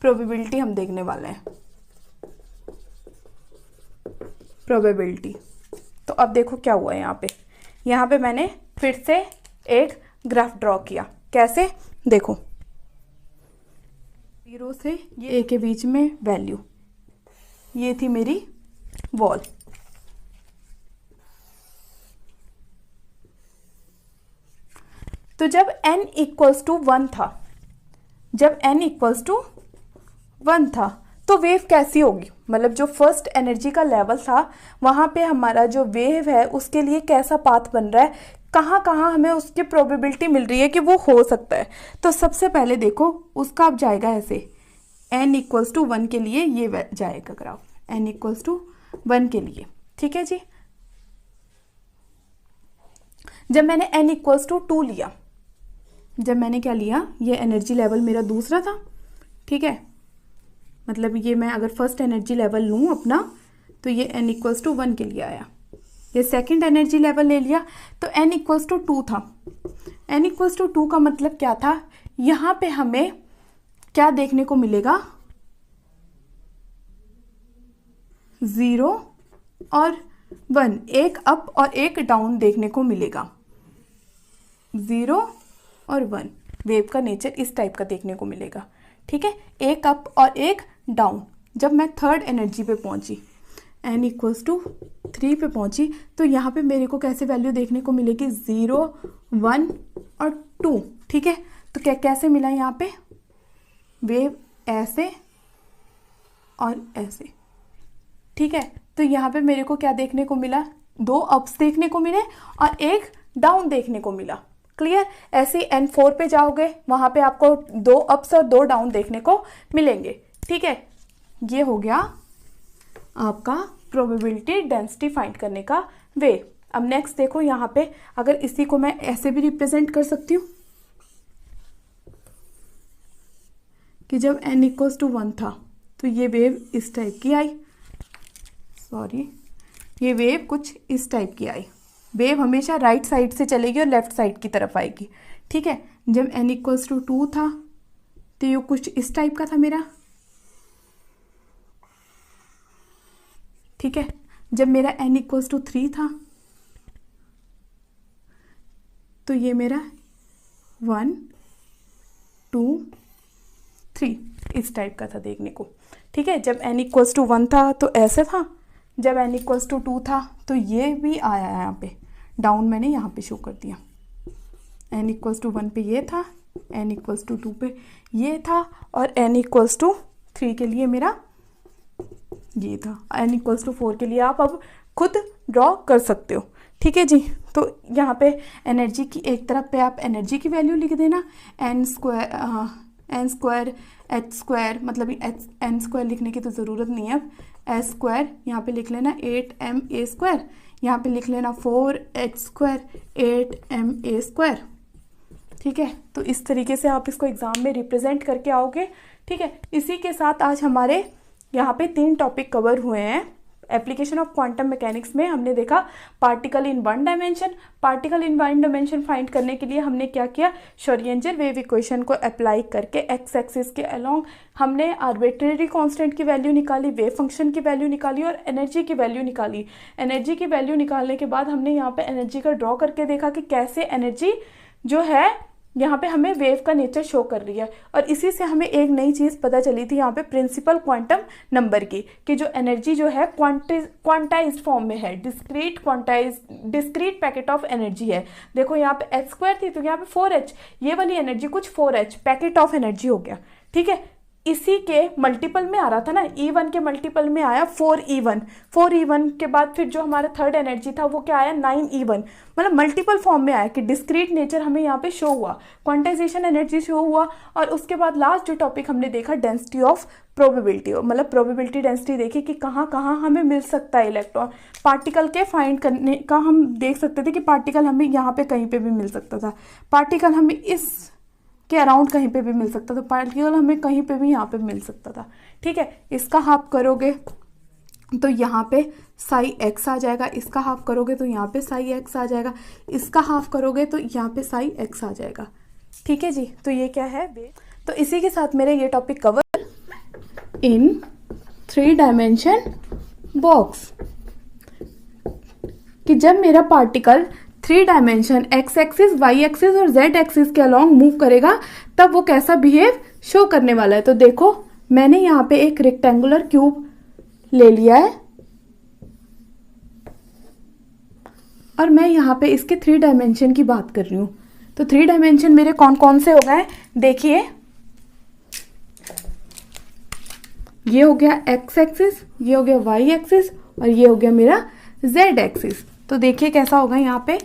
प्रोबेबिलिटी हम देखने वाले हैं, प्रोबेबिलिटी। तो अब देखो क्या हुआ यहाँ पे मैंने फिर से एक ग्राफ ड्रॉ किया। कैसे, देखो 0 से ये ए के बीच में वैल्यू, ये थी मेरी वॉल। तो जब n इक्वल्स टू 1 था, जब n इक्वल्स टू 1 था तो वेव कैसी होगी, मतलब जो फर्स्ट एनर्जी का लेवल था वहाँ पे हमारा जो वेव है उसके लिए कैसा पाथ बन रहा है, कहाँ कहाँ हमें उसकी प्रोबेबिलिटी मिल रही है कि वो हो सकता है। तो सबसे पहले देखो उसका अब जाएगा ऐसे, n इक्वल्स टू 1 के लिए ये जाएगा ग्राफ, n इक्वल्स टू 1 के लिए, ठीक है जी। जब मैंने n इक्वल्स टू 2 लिया, जब मैंने क्या लिया, ये एनर्जी लेवल मेरा दूसरा था, ठीक है, मतलब ये मैं अगर फर्स्ट एनर्जी लेवल लूँ अपना तो ये n इक्वल्स टू 1 के लिए आया। ये सेकंड एनर्जी लेवल ले लिया तो n इक्वल्स टू 2 था। n इक्वल्स टू 2 का मतलब क्या था, यहाँ पे हमें क्या देखने को मिलेगा, 0 और 1, एक अप और एक डाउन देखने को मिलेगा, 0 और 1। वेव का नेचर इस टाइप का देखने को मिलेगा, ठीक है, एक अप और एक डाउन। जब मैं थर्ड एनर्जी पे पहुंची, n इक्वल्स टू 3 पे पहुंची, तो यहाँ पे मेरे को कैसे वैल्यू देखने को मिलेगी, 0, 1 और 2, ठीक है। तो क्या कैसे मिला यहाँ पे, वेव ऐसे और ऐसे, ठीक है। तो यहाँ पे मेरे को क्या देखने को मिला, 2 अप्स देखने को मिले और एक डाउन देखने को मिला, क्लियर। ऐसे n4 पे जाओगे वहां पे आपको 2 अप्स और 2 डाउन देखने को मिलेंगे, ठीक है। ये हो गया आपका प्रोबेबिलिटी डेंसिटी फाइंड करने का वे। अब नेक्स्ट देखो यहाँ पे, अगर इसी को मैं ऐसे भी रिप्रेजेंट कर सकती हूँ कि जब n इक्वल्स टू 1 था तो ये वेव इस टाइप की आई, सॉरी, ये वेव कुछ इस टाइप की आई। वेव हमेशा राइट साइड से चलेगी और लेफ्ट साइड की तरफ आएगी, ठीक है। जब n इक्वल्स टू 2 था तो ये कुछ इस टाइप का था मेरा, ठीक है। जब मेरा n इक्वल्स टू 3 था तो ये मेरा 1, 2, 3 इस टाइप का था देखने को, ठीक है। जब n इक्वल्स टू 1 था तो ऐसे था, जब n इक्वल्स टू 2 था तो ये भी आया यहाँ पे, डाउन मैंने यहाँ पे शो कर दिया। n इक्वल्स टू 1 पे ये था, n इक्वल्स टू 2 पे ये था और n इक्वल्स टू 3 के लिए मेरा ये था। n इक्वल्स टू 4 के लिए आप अब खुद ड्रॉ कर सकते हो, ठीक है जी। तो यहाँ पे एनर्जी की एक तरफ पे आप एनर्जी की वैल्यू लिख देना, n स्क्वायर h स्क्वायर, मतलब n स्क्वायर लिखने की तो ज़रूरत नहीं है, अब s स्क्वायर यहाँ पे लिख लेना 8ma स्क्वायर, यहाँ पे लिख लेना 4h स्क्वायर 8ma स्क्वायर, ठीक है। तो इस तरीके से आप इसको एग्ज़ाम में रिप्रेजेंट करके आओगे, ठीक है। इसी के साथ आज हमारे यहाँ पे 3 टॉपिक कवर हुए हैं। एप्लीकेशन ऑफ क्वांटम मैकेनिक्स में हमने देखा particle in 1 dimension. Particle in 1 dimension find करने के लिए हमने क्या किया, श्रोडिंगर वेव इक्वेशन को अप्लाई करके एक्स एक्सिस के अलोंग हमने आर्बिट्रेरी कांस्टेंट की वैल्यू निकाली, वेव फंक्शन की वैल्यू निकाली और एनर्जी की वैल्यू निकाली। एनर्जी की वैल्यू निकालने के बाद हमने यहाँ पे एनर्जी का ड्रॉ करके देखा कि कैसे एनर्जी जो है यहाँ पे हमें वेव का नेचर शो कर रही है। और इसी से हमें एक नई चीज़ पता चली थी यहाँ पे प्रिंसिपल क्वांटम नंबर की, कि जो एनर्जी जो है क्वांटाइज्ड फॉर्म में है, डिस्क्रीट पैकेट ऑफ एनर्जी है। देखो यहाँ पे h स्क्वायर थी तो यहाँ पे 4h, ये वाली एनर्जी कुछ 4h पैकेट ऑफ एनर्जी हो गया, ठीक है। इसी के मल्टीपल में आ रहा था ना, E1 के मल्टीपल में आया 4E1, 4E1 के बाद फिर जो हमारा थर्ड एनर्जी था वो क्या आया 9E1, मतलब मल्टीपल फॉर्म में आया कि डिस्क्रीट नेचर हमें यहाँ पे शो हुआ, क्वांटाइजेशन एनर्जी शो हुआ। और उसके बाद लास्ट जो टॉपिक हमने देखा डेंसिटी ऑफ प्रोबेबिलिटी, मतलब प्रोबेबिलिटी डेंसिटी देखी कि कहाँ कहाँ हमें मिल सकता है इलेक्ट्रॉन। पार्टिकल के फाइंड करने का हम देख सकते थे कि पार्टिकल हमें यहाँ पे कहीं पे भी मिल सकता था, पार्टिकल हमें इस के अराउंड कहीं पे भी मिल सकता था, पार्टिकल हमें कहीं पे भी यहाँ पे मिल सकता था, ठीक है। इसका हाफ करोगे तो यहाँ पे साई एक्स आ जाएगा, इसका हाफ करोगे तो यहाँ पे साई एक्स आ जाएगा, इसका हाफ करोगे तो यहाँ पे साई एक्स आ जाएगा, ठीक है जी। तो ये क्या है, तो इसी के साथ मेरे ये topic cover in 3 dimension box, कि जब मेरा particle 3 dimension X axis, Y axis और जेड एक्सिस के अलोंग मूव करेगा तब वो कैसा बिहेव शो करने वाला है। तो देखो मैंने यहाँ पे एक रेक्टेंगुलर क्यूब ले लिया है और मैं यहाँ पे इसके 3 डायमेंशन की बात कर रही हूँ। तो 3 डायमेंशन मेरे कौन कौन से हो गए देखिए, ये हो गया x एक्सिस, ये हो गया y एक्सिस और ये हो गया मेरा z एक्सिस। तो देखिए कैसा होगा, यहाँ पे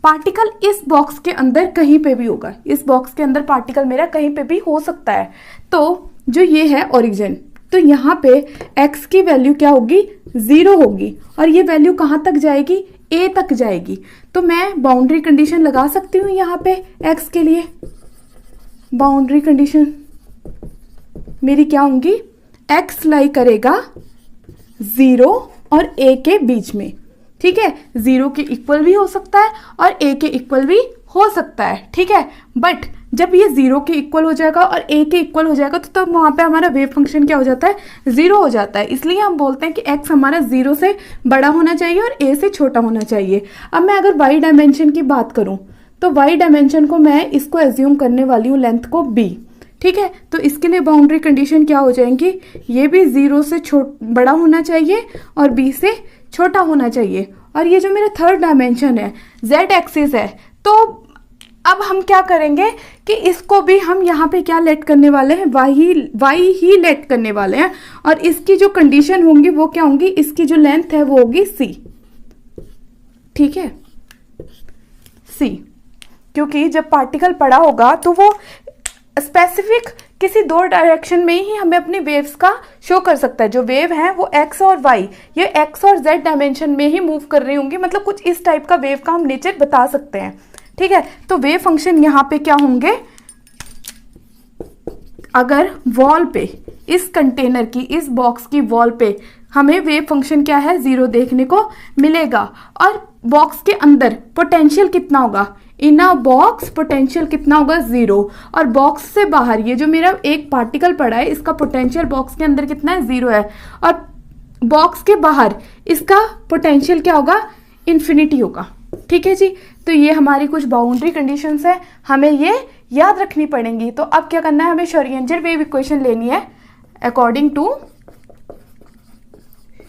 पार्टिकल इस बॉक्स के अंदर कहीं पे भी होगा, इस बॉक्स के अंदर पार्टिकल मेरा कहीं पे भी हो सकता है। तो जो ये है ओरिजिन, तो यहाँ पे x की वैल्यू क्या होगी, 0 होगी और ये वैल्यू कहाँ तक जाएगी, a तक जाएगी। तो मैं बाउंड्री कंडीशन लगा सकती हूँ यहाँ पे x के लिए। बाउंड्री कंडीशन मेरी क्या होंगी, x लाई करेगा 0 और a के बीच में, ठीक है। 0 के इक्वल भी हो सकता है और a के इक्वल भी हो सकता है, ठीक है। बट जब ये 0 के इक्वल हो जाएगा और a के इक्वल हो जाएगा तो तब वहां पे हमारा वेव फंक्शन क्या हो जाता है, 0 हो जाता है। इसलिए हम बोलते हैं कि x हमारा 0 से बड़ा होना चाहिए और a से छोटा होना चाहिए। अब मैं अगर y डायमेंशन की बात करूं तो y डायमेंशन को मैं इसको एज्यूम करने वाली हूँ लेंथ को b, ठीक है। तो इसके लिए बाउंड्री कंडीशन क्या हो जाएंगी, ये भी 0 से बड़ा होना चाहिए और b से छोटा होना चाहिए। और ये जो मेरा 3rd डायमेंशन है z एक्सिस है, तो अब हम क्या करेंगे कि इसको भी हम यहाँ पे क्या लेट करने वाले हैं, y ही लेट करने वाले हैं। और इसकी जो कंडीशन होंगी वो क्या होंगी, इसकी जो लेंथ है वो होगी c, ठीक है, c। क्योंकि जब पार्टिकल पड़ा होगा तो वो स्पेसिफिक किसी 2 डायरेक्शन में ही हमें अपनी वेव्स का शो कर सकता है। जो वेव है वो x और y, ये x और z डायमेंशन में ही मूव कर रही होंगी, मतलब कुछ इस टाइप का वेव का हम नेचर बता सकते हैं, ठीक है। तो वेव फंक्शन यहाँ पे क्या होंगे, अगर वॉल पे, इस कंटेनर की, इस बॉक्स की वॉल पे हमें वेव फंक्शन क्या है, 0 देखने को मिलेगा। और बॉक्स के अंदर पोटेंशियल कितना होगा, इन अ बॉक्स पोटेंशियल कितना होगा, 0। और बॉक्स से बाहर ये जो मेरा एक पार्टिकल पड़ा है इसका पोटेंशियल बॉक्स के अंदर कितना है, 0 है। और बॉक्स के बाहर इसका पोटेंशियल क्या होगा, इन्फिनिटी होगा, ठीक है जी। तो ये हमारी कुछ बाउंड्री कंडीशंस है, हमें ये याद रखनी पड़ेंगी। तो अब क्या करना है, हमें श्रोडिंगर वेव इक्वेशन लेनी है according to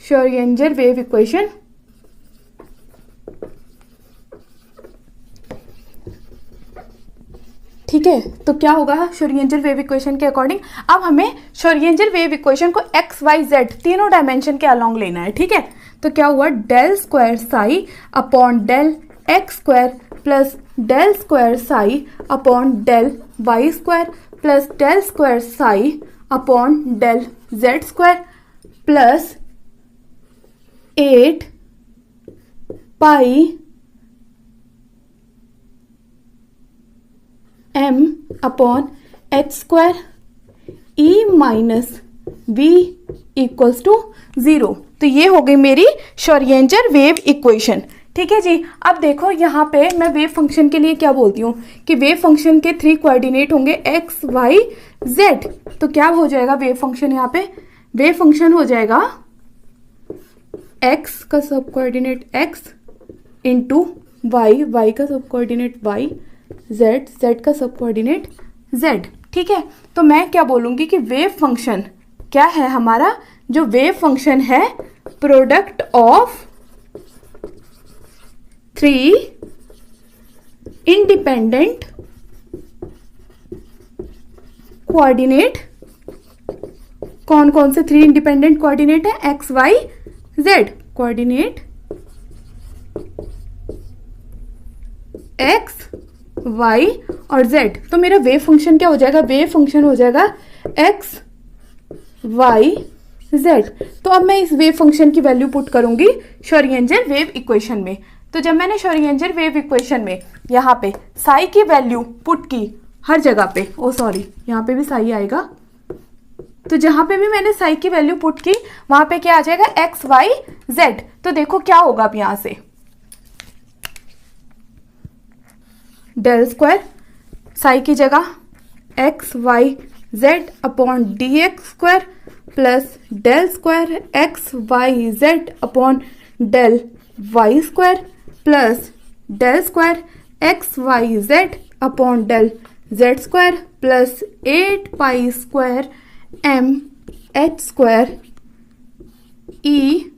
Schrodinger wave equation. ठीक है, तो क्या होगा श्रोडिंगर वेव इक्वेशन के अकॉर्डिंग, अब हमें श्रोडिंगर वेव इक्वेशन को x y z तीनों डायमेंशन के अलोंग लेना है, ठीक है। तो क्या हुआ, del square psi upon del x square plus del square psi upon del Y square plus del square psi upon del Z square plus 8 pi m upon h square e minus v equals to 0। तो ये हो गई मेरी Schrodinger wave equation, ठीक है जी। अब देखो यहाँ पे मैं वेव फंक्शन के लिए क्या बोलती हूँ कि वेव फंक्शन के 3 कोऑर्डिनेट होंगे x y z। तो क्या हो जाएगा वेव फंक्शन, यहाँ पे वेव फंक्शन हो जाएगा x का सब कोऑर्डिनेट x इंटू y का सब कोऑर्डिनेट y, z का सब कोऑर्डिनेट z, ठीक है। तो मैं क्या बोलूंगी कि वेव फंक्शन क्या है हमारा, जो वेव फंक्शन है प्रोडक्ट ऑफ 3 इंडिपेंडेंट कोऑर्डिनेट। कौन कौन से 3 इंडिपेंडेंट कोऑर्डिनेट है, X Y Z coordinate, X Y और जेड। तो मेरा वेव फंक्शन क्या हो जाएगा, वेव फंक्शन हो जाएगा एक्स वाई जेड। तो अब मैं इस वेव फंक्शन की वैल्यू पुट करूंगी श्रोडिंगर वेव इक्वेशन में। तो जब मैंने श्रोडिंगर वेव इक्वेशन में यहाँ पे साई की वैल्यू पुट की हर जगह पे, यहाँ पे भी साई आएगा, तो जहां पे भी मैंने साई की वैल्यू पुट की वहां पे क्या आ जाएगा, एक्स वाई जेड। तो देखो क्या होगा अब यहां से, डेल स्क्वायर साई की जगह X Y Z upon D x square plus del square x Y Z upon del Y square plus del square x Y Z upon del Z square plus 8 pi square M H square E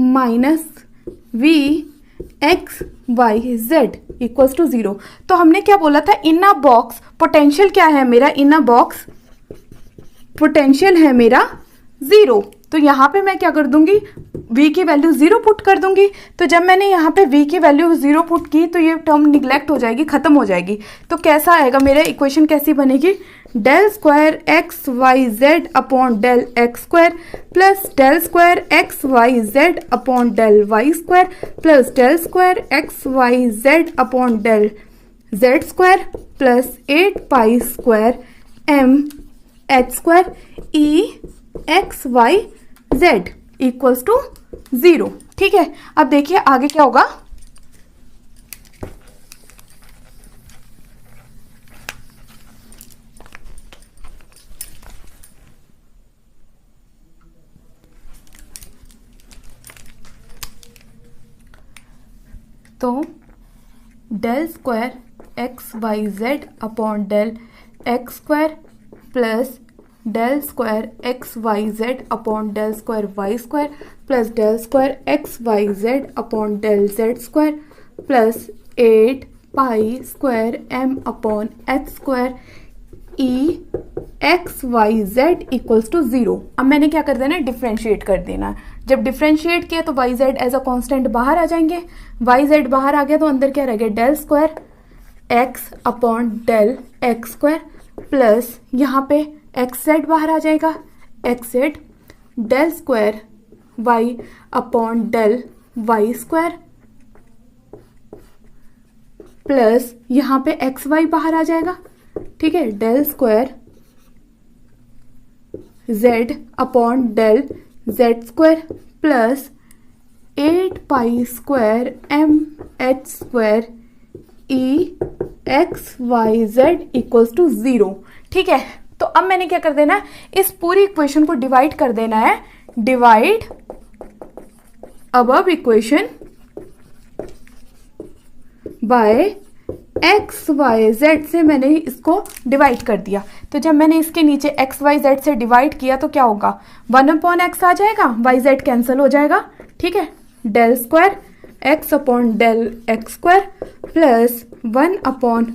minus V X Y Z equals to 0। तो हमने क्या बोला था, इन a box potential क्या है मेरा, इन a box potential है मेरा 0। तो यहाँ पे मैं क्या कर दूंगी, v की वैल्यू 0 पुट कर दूंगी। तो जब मैंने यहाँ पे v की वैल्यू 0 पुट की तो ये टर्म निगलेक्ट हो जाएगी, खत्म हो जाएगी। तो कैसा आएगा मेरा इक्वेशन, कैसी बनेगी, del square x Y Z upon del x square plus del square x Y Z upon del Y square plus del square x Y Z upon del Z square plus 8 pi square M H square E x Y Z equals to 0। ठीक है, अब देखिए आगे क्या होगा। तो del square x Y Z upon del x square plus del square x Y Z upon del square y square plus del square x Y Z upon del Z square plus 8 pi square m upon H square E x Y Z equals to 0। अब मैंने क्या कर देना है, differentiate कर देना। जब differentiate किया तो y z as a constant बाहर आ जाएंगे, वाई जेड बाहर आ गया तो अंदर क्या रह गया, del square x upon del x square plus यहाँ पे एक्स जेड बाहर आ जाएगा, x z del square y upon del Y square plus यहाँ पे एक्स वाई बाहर आ जाएगा। ठीक है, del square z upon del Z square plus 8 pi square M H square E x Y Z equals to 0। ठीक है, तो अब मैंने क्या कर देना है, इस पूरी इक्वेशन को डिवाइड कर देना है, divide above equation by x Y z से मैंने इसको डिवाइड कर दिया। तो जब मैंने इसके नीचे एक्स वाई जेड से डिवाइड किया तो क्या होगा, 1 अपॉन एक्स आ जाएगा, वाई जेड कैंसिल हो जाएगा। ठीक है, del square x upon del x square plus 1 upon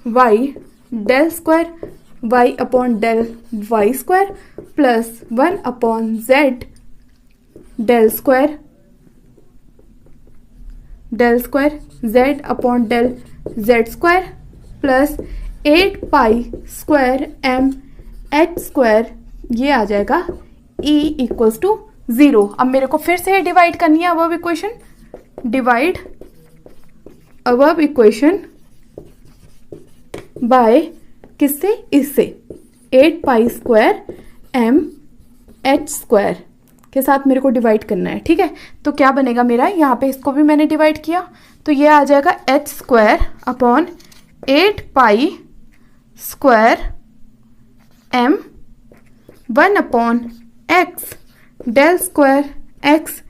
y del square y upon del Y square plus 1 upon z del square z upon del Z square plus 8 pi square M H square, ये आ जाएगा ई equals to 0। अब मेरे को फिर से divide करनी है above equation, divide above equation by किससे, इससे 8 pi square M H square के साथ मेरे को डिवाइड करना है। ठीक है, तो क्या बनेगा मेरा, यहाँ पे इसको भी मैंने डिवाइड किया तो ये आ जाएगा h square upon 8 pi square m 1 upon x del square x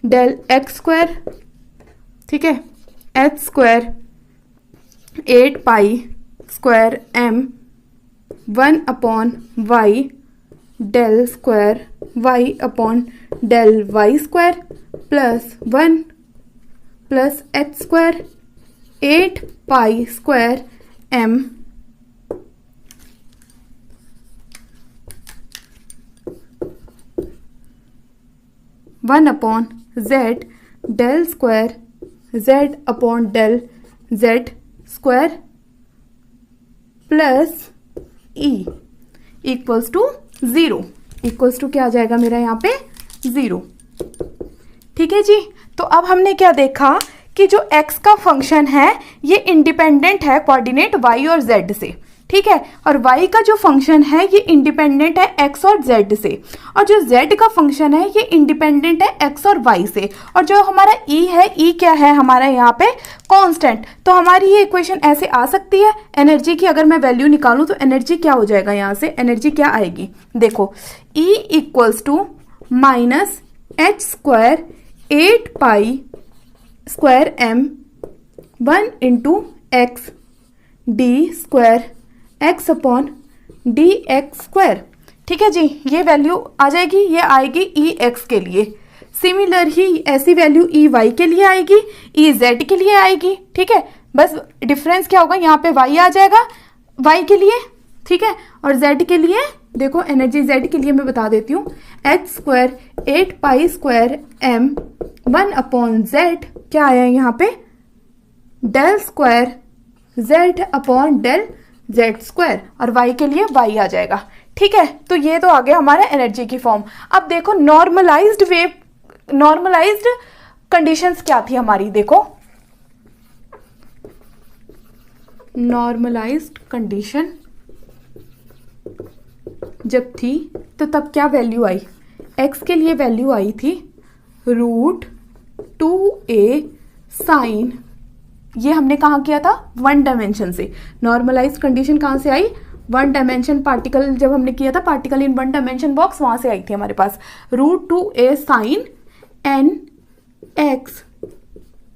del x square. ठीक है, h square 8 pi square m 1 upon y del square y upon del Y square plus 1 plus h square 8 pi square m 1 upon z del square z upon del Z square plus E equals to 0। Equals to क्या आ जाएगा मेरा यहाँ पे 0। ठीक है जी, तो अब हमने क्या देखा कि जो x का फंक्शन है ये इंडिपेंडेंट है कोऑर्डिनेट y और z से। ठीक है, और y का जो फंक्शन है ये इंडिपेंडेंट है x और z से, और जो z का फंक्शन है ये इंडिपेंडेंट है x और y से, और जो हमारा e है, e क्या है हमारा यहाँ पे कांस्टेंट। तो हमारी ये इक्वेशन ऐसे आ सकती है, एनर्जी की अगर मैं वैल्यू निकालूं तो एनर्जी क्या हो जाएगा, यहाँ से एनर्जी क्या आएगी, देखो E equals to minus h square 8 pi square m 1 into x d square x upon D x square. ठीक है जी, ये वैल्यू आ जाएगी, ये आएगी ई एक्स के लिए। सिमिलर ही ऐसी वैल्यू ई वाई के लिए आएगी, ई जेड के लिए आएगी। ठीक है, बस डिफरेंस क्या होगा, यहाँ पे वाई आ जाएगा वाई के लिए, ठीक है, और जेड के लिए देखो एनर्जी जेड के लिए मैं बता देती हूँ, h square 8 pi square m 1 upon z क्या आया यहाँ पे, del square z upon del Z square, और वाई के लिए वाई आ जाएगा। ठीक है, तो ये तो आ गया हमारा एनर्जी की फॉर्म। अब देखो नॉर्मलाइज्ड वेव, नॉर्मलाइज्ड कंडीशंस क्या थी हमारी, देखो नॉर्मलाइज्ड कंडीशन जब थी तो तब क्या वैल्यू आई, x के लिए वैल्यू आई थी √2a साइन, ये हमने कहाँ किया था, 1 डायमेंशन से। नॉर्मलाइज्ड कंडीशन कहाँ से आई, 1 डायमेंशन पार्टिकल जब हमने किया था, पार्टिकल इन 1 डायमेंशन बॉक्स, वहां से आई थी हमारे पास √2a sine n x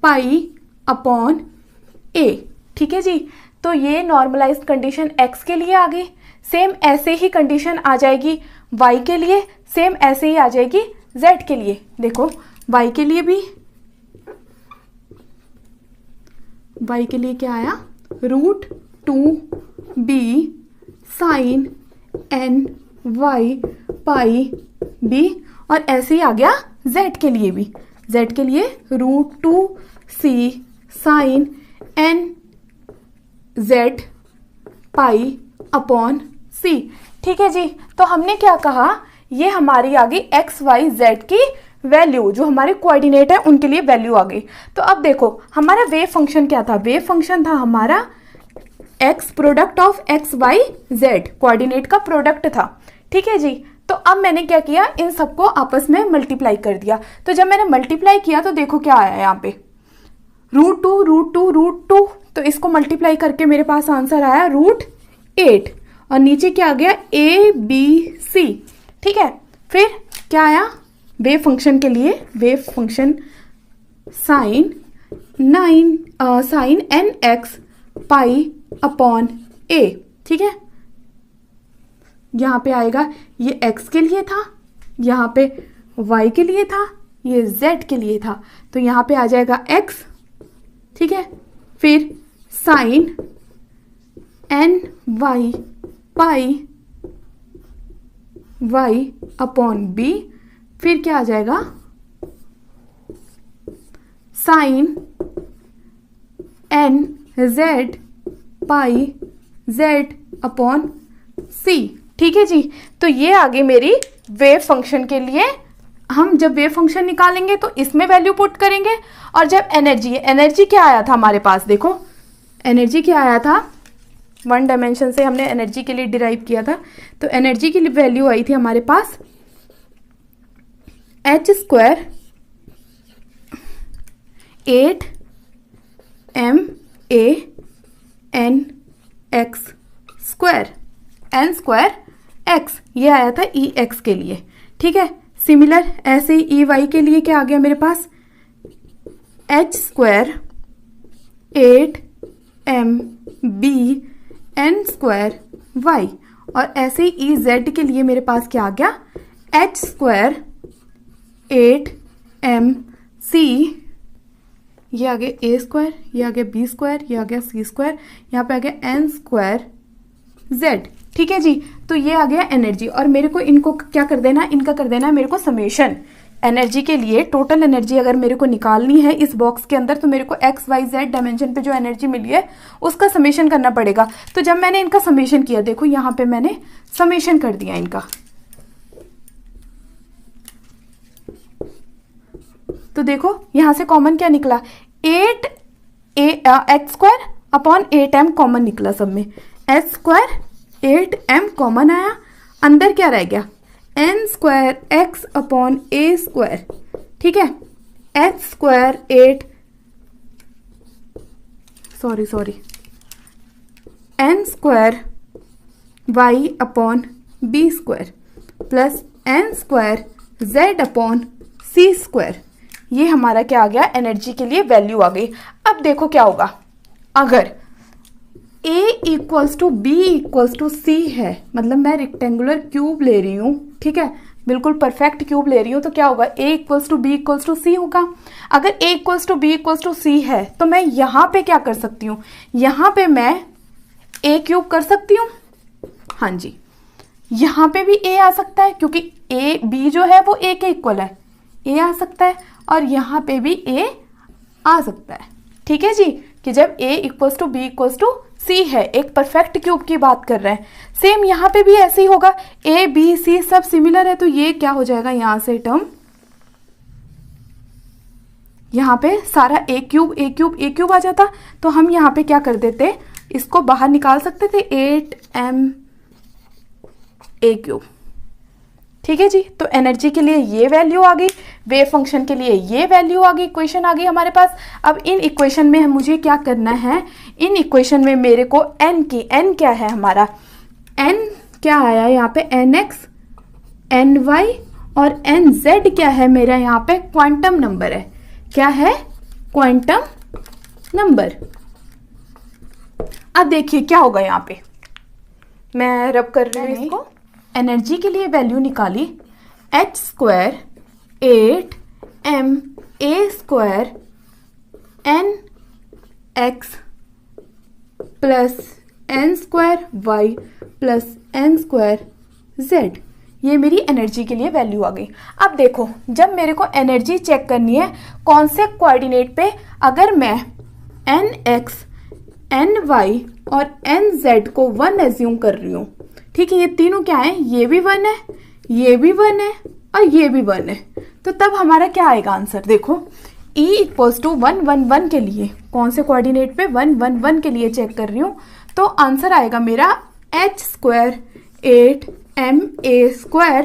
pi upon a। ठीक है जी, तो ये नॉर्मलाइज्ड कंडीशन x के लिए आ गई। सेम ऐसे ही कंडीशन आ जाएगी y के लिए, सेम ऐसे ही आ जाएगी z के लिए। देखो y के लिए भी, y के लिए क्या आया, √2b साइन n y पाई b, और ऐसे ही आ गया z के लिए भी, z के लिए √2c sine n z pi upon c। ठीक है जी, तो हमने क्या कहा, ये हमारी आ गई एक्स वाई जेड की वैल्यू, जो हमारे कोऑर्डिनेट है उनके लिए वैल्यू आ गई। तो अब देखो हमारा वेव फंक्शन क्या था, वेव फंक्शन था हमारा x product of x Y Z, coordinate का प्रोडक्ट था। ठीक है जी, तो अब मैंने क्या किया, इन सबको आपस में मल्टीप्लाई कर दिया। तो जब मैंने मल्टीप्लाई किया तो देखो क्या आया यहाँ पे, √2, तो इसको मल्टीप्लाई करके मेरे पास आंसर आया √8, और नीचे क्या आ गया, ABC। ठीक है, फिर क्या आया, वेव फंक्शन के लिए wave function sine nx pi upon a। ठीक है, यहाँ पे आएगा, ये x के लिए था, यहाँ पे y के लिए था, ये z के लिए था, तो यहाँ पे आ जाएगा x। ठीक है, फिर साइन ny पाई y अपॉन b, फिर क्या आ जाएगा, साइन nz पाई z अपॉन c। ठीक है जी, तो ये आगे मेरी वेव फंक्शन के लिए, हम जब वेव फंक्शन निकालेंगे तो इसमें वैल्यू पुट करेंगे, और जब एनर्जी क्या आया था हमारे पास, देखो एनर्जी क्या आया था, 1 डायमेंशन से हमने एनर्जी के लिए डिराइव किया था, तो एनर्जी की वैल्यू आई थी हमारे पास h square 8 ma n x square n square x, ये आया था ई एक्स के लिए। ठीक है, सिमिलर ऐसे ही ई वाई के लिए क्या आ गया मेरे पास, h square 8 mb n square y, और ऐसे ही ई जेड के लिए मेरे पास क्या आ गया, h स्क्वायर 8 mc, ये आ गया a स्क्वायर, ये आ गया b स्क्वायर, ये आ गया c स्क्वायर, यहाँ पे आ गया n स्क्वायर z। ठीक है जी, तो ये आ गया एनर्जी, और मेरे को इनको क्या कर देना, इनका कर देना है मेरे को समेशन। एनर्जी के लिए टोटल एनर्जी अगर मेरे को निकालनी है इस बॉक्स के अंदर, तो मेरे को एक्स वाई जेड डायमेंशन पे जो एनर्जी मिली है उसका समेशन करना पड़ेगा। तो जब मैंने इनका समेशन किया, देखो यहाँ पे मैंने समेशन कर दिया इनका, तो देखो यहां से कॉमन क्या निकला, 8 x square upon 8m common निकला, सब में एच स्क्वायर 8m कॉमन आया, अंदर क्या रह गया, n square x upon a square. ठीक है, h square 8 n square y upon b square plus n square z upon c square. ये हमारा क्या आ गया, एनर्जी के लिए वैल्यू आ गई। अब देखो क्या होगा, अगर A equals to B equals to C है, मतलब मैं रेक्टेंगुलर क्यूब ले रही हूँ, ठीक है, बिल्कुल परफेक्ट क्यूब ले रही हूँ, तो क्या होगा, A equals to B equals to C होगा। अगर A equals to B equals to C है तो मैं यहाँ पे क्या कर सकती हूँ, यहाँ पे मैं A क्यूब कर सकती हूँ, हाँ जी, यहाँ पे भी A आ सकता है क्योंकि B जो है वो A के इक्वल है, A आ सकता है, और यहाँ पे भी A आ सकता है, ठीक है जी, कि जब A equals to B equals to C है, एक परफेक्ट क्यूब की बात कर रहे हैं। सेम यहाँ पे भी ऐसे ही होगा, A B C सब सिमिलर है, तो ये क्या हो जाएगा, यहाँ से टर्म, यहाँ पे सारा A क्यूब आ जाता, तो हम यहाँ पे क्या कर देते, इसको बाहर निकाल सकते थे, 8m A क्यूब, ठीक है जी। तो एनर्जी के लिए ये वैल्यू आ गई, वेव फंक्शन के लिए ये वैल्यू आ गई, इक्वेशन आ गई हमारे पास। अब इन इक्वेशन में मुझे क्या करना है, इन इक्वेशन में मेरे को n क्या है हमारा, n क्या आया यहाँ पे, nx ny और nz क्या है मेरा, यहाँ पे क्वांटम नंबर है, क्या है, क्वांटम नंबर। अब देखिए क्या होगा, यहाँ पे मैं रब कर रही हूँ इसको, एनर्जी के लिए वैल्यू निकाली, h² 8m a² nx plus n² y plus n² z, ये मेरी एनर्जी के लिए वैल्यू आ गई। अब देखो, जब मेरे को एनर्जी चेक करनी है कौन से कोऑर्डिनेट पे, अगर मैं nx ny और nz को 1 एज्यूम कर रही हूँ, ठीक है, ये तीनों क्या है, ये भी 1 है, ये भी 1 है और ये भी 1 है, तो तब हमारा क्या आएगा आंसर, देखो E इक्वल्स टू 1 1 1 के लिए, कौन से कोऑर्डिनेट पे, 1 1 1 के लिए चेक कर रही हूँ, तो आंसर आएगा मेरा h² 8m a²,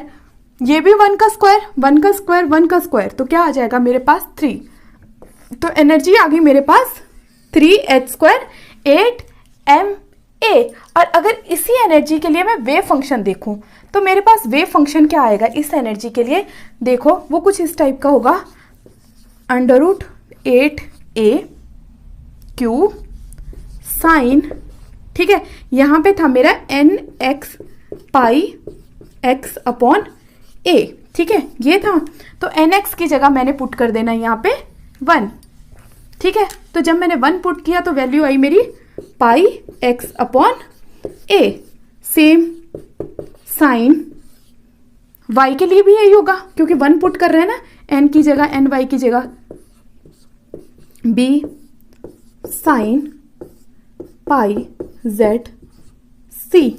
ये भी 1 का स्क्वायर 1 का स्क्वायर 1 का स्क्वायर, तो क्या आ जाएगा मेरे पास 3, तो एनर्जी आ गई मेरे पास 3h² 8m a। और अगर इसी एनर्जी के लिए मैं वेव फंक्शन देखूं तो मेरे पास वेव फंक्शन क्या आएगा इस एनर्जी के लिए, देखो वो कुछ इस टाइप का होगा, √8a क्यूब साइन, ठीक है, यहाँ पे था मेरा nx pi x upon a, ठीक है, ये था, तो nx की जगह मैंने पुट कर देना यहाँ पे 1, ठीक है, तो जब मैंने 1 पुट किया तो वैल्यू आई मेरी pi x upon a। Same sine y के लिए भी यही होगा क्योंकि 1 पुट कर रहे हैं ना, n की जगह ny की जगह b sine pi z c।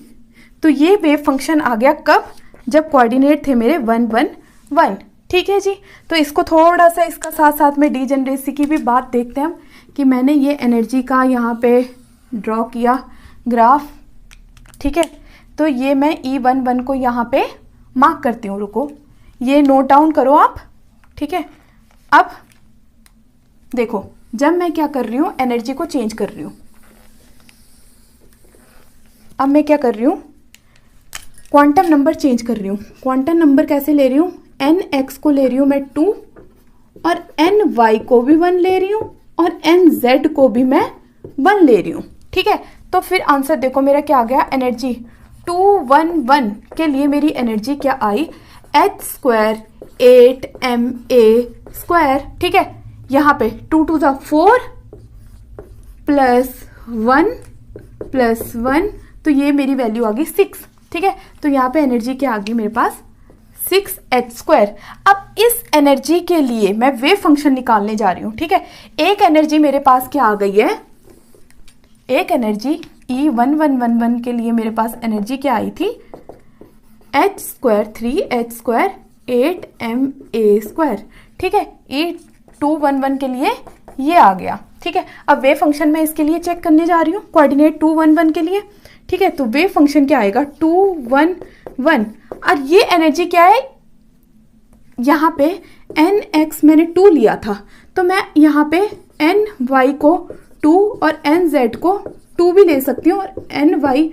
तो ये वेव फंक्शन आ गया कब, जब कोऑर्डिनेट थे मेरे 1 1 1, ठीक है जी। तो इसको थोड़ा सा इसका साथ साथ में डीजेनरेसी की भी बात देखते हैं हम, कि मैंने ये एनर्जी का यहाँ पे ड्रॉ किया ग्राफ, ठीक है, तो ये मैं E11 को यहाँ पे मार्क करती हूँ, रुको ये नोट डाउन करो आप, ठीक है। अब देखो जब मैं क्या कर रही हूँ, एनर्जी को चेंज कर रही हूँ, अब मैं क्या कर रही हूँ, क्वांटम नंबर चेंज कर रही हूँ। क्वांटम नंबर कैसे ले रही हूँ, nx को ले रही हूँ मैं 2 और ny को भी 1 ले रही हूँ और nz को भी मैं 1 ले रही हूँ, ठीक है। तो फिर आंसर देखो मेरा क्या आ गया, एनर्जी 211 के लिए मेरी एनर्जी क्या आई, h² 8m a², ठीक है, यहाँ पे 2 2 4 प्लस 1 तो ये मेरी वैल्यू आ गई 6, ठीक है। तो यहाँ पे एनर्जी क्या आ गई मेरे पास 6h²। अब इस एनर्जी के लिए मैं वेव फंक्शन निकालने जा रही हूँ, ठीक है। एक एनर्जी मेरे पास क्या आ गई है, एक एनर्जी E1111 के लिए मेरे पास एनर्जी क्या आई थी, h² 3h² 8m a², ठीक है। E211 के लिए ये आ गया, ठीक है। अब वेव फंक्शन मैं इसके लिए चेक करने जा रही हूँ, कोऑर्डिनेट 211 के लिए, ठीक है। तो वेव फंक्शन क्या आएगा 211, और ये एनर्जी क्या है, यहाँ पे nx मैंने 2 लिया था, तो मैं यहाँ पे ny को 2 और nz को 2 भी ले सकती हूँ, और ny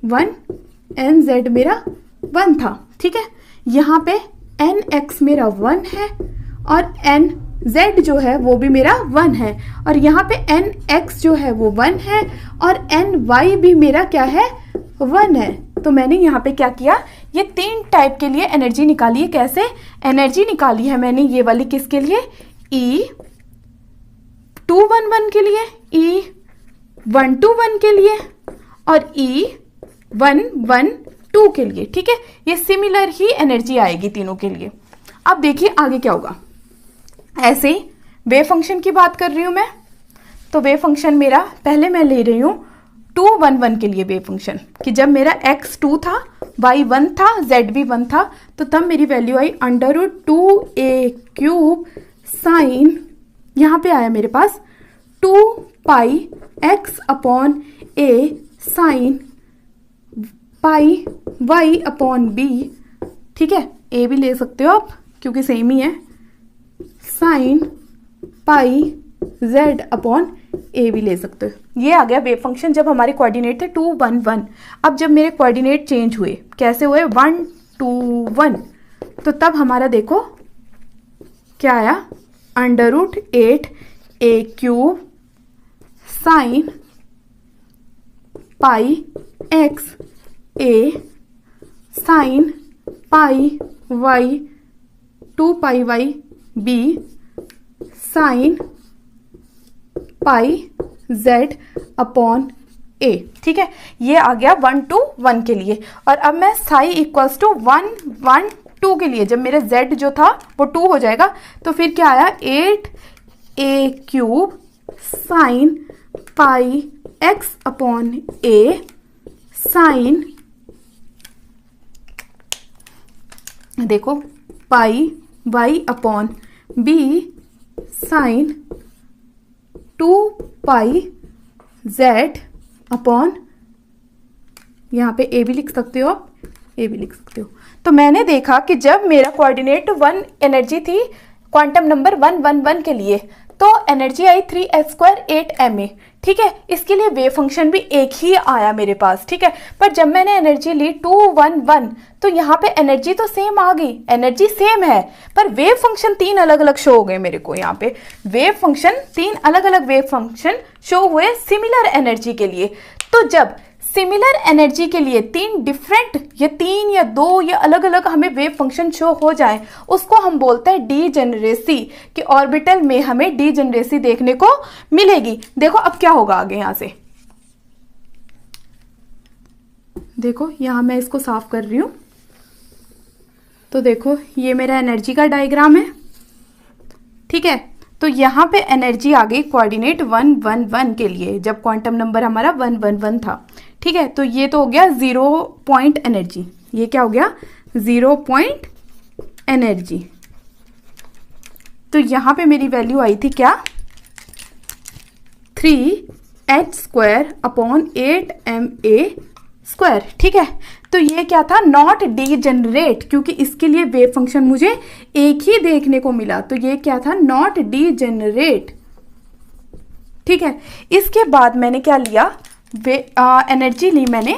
1 nz मेरा 1 था, ठीक है। यहाँ पे nx मेरा 1 है और z जो है वो भी मेरा 1 है, और यहाँ पे nx जो है वो 1 है, और ny भी मेरा क्या है, 1 है। तो मैंने यहाँ पे क्या किया, ये 3 टाइप के लिए एनर्जी निकाली है। कैसे एनर्जी निकाली है मैंने, ये वाली किसके लिए, E211 के लिए, E121 के लिए, और E112 के लिए। ठीक है, ये सिमिलर ही एनर्जी आएगी तीनों के लिए। अब देखिए आगे क्या होगा। ऐसे ही वेव फंक्शन की बात कर रही हूं मैं, तो वेव फंक्शन मेरा पहले मैं ले रही हूं 211 के लिए वेव फंक्शन, कि जब मेरा x 2 था, y 1 था, z भी 1 था, तो तब मेरी वैल्यू आई √2a³ साइन, यहाँ पे आया मेरे पास 2πx/a साइन πy/b। ठीक है, a भी ले सकते हो आप क्योंकि सेम ही है, साइन πz/a भी ले सकते हो। ये आ गया वेव फंक्शन जब हमारे कोऑर्डिनेट थे 2 1 1। अब जब मेरे कोऑर्डिनेट चेंज हुए, कैसे हुए, 1 2 1, तो तब हमारा देखो क्या आया, √8a³ sign πx/a sign πy/2πy/b sign πz/a। ठीक है, ये आ गया 1 to 1 के लिए। और अब मैं साई इक्वल्स टू 1 1 2 के लिए, जब मेरा z जो था वो 2 हो जाएगा, तो फिर क्या आया, 8a³ साइन πx/a साइन, देखो πy/b साइन 2πz/, यहाँ पे a भी लिख सकते हो आप, a भी लिख सकते हो। तो मैंने देखा कि जब मेरा कोऑर्डिनेट 1 एनर्जी थी क्वांटम नंबर 111 के लिए, तो एनर्जी आई 3h² 8ma। ठीक है, इसके लिए वेव फंक्शन भी एक ही आया मेरे पास। ठीक है, पर जब मैंने एनर्जी ली 211, तो यहाँ पे एनर्जी तो सेम आ गई, एनर्जी सेम है, पर वेव फंक्शन 3 अलग अलग शो हो गए मेरे को। यहाँ पे वेव फंक्शन 3 अलग अलग वेव फंक्शन शो हुए सिमिलर एनर्जी के लिए। तो जब सिमिलर एनर्जी के लिए 3 डिफरेंट या 3 या 2 या अलग अलग हमें वेव फंक्शन शो हो जाए, उसको हम बोलते हैं डीजेनरेसी, कि ऑर्बिटल में हमें डीजेनरेसी देखने को मिलेगी। देखो अब क्या होगा आगे, यहां से देखो, यहां मैं इसको साफ कर रही हूं, तो देखो ये मेरा एनर्जी का डायग्राम है। ठीक है, तो यहाँ पे एनर्जी आ गई कोऑर्डिनेट 111 के लिए, जब क्वांटम नंबर हमारा 111 था। ठीक है, तो ये तो हो गया 0 पॉइंट एनर्जी, ये क्या हो गया, 0 पॉइंट एनर्जी। तो यहाँ पे मेरी वैल्यू आई थी क्या, 3h²/8ma²। ठीक है, तो ये क्या था, नॉट डीजेनरेट, क्योंकि इसके लिए वेव फंक्शन मुझे एक ही देखने को मिला, तो ये क्या था, नॉट डीजेनरेट। ठीक है, इसके बाद मैंने क्या लिया, एनर्जी ली मैंने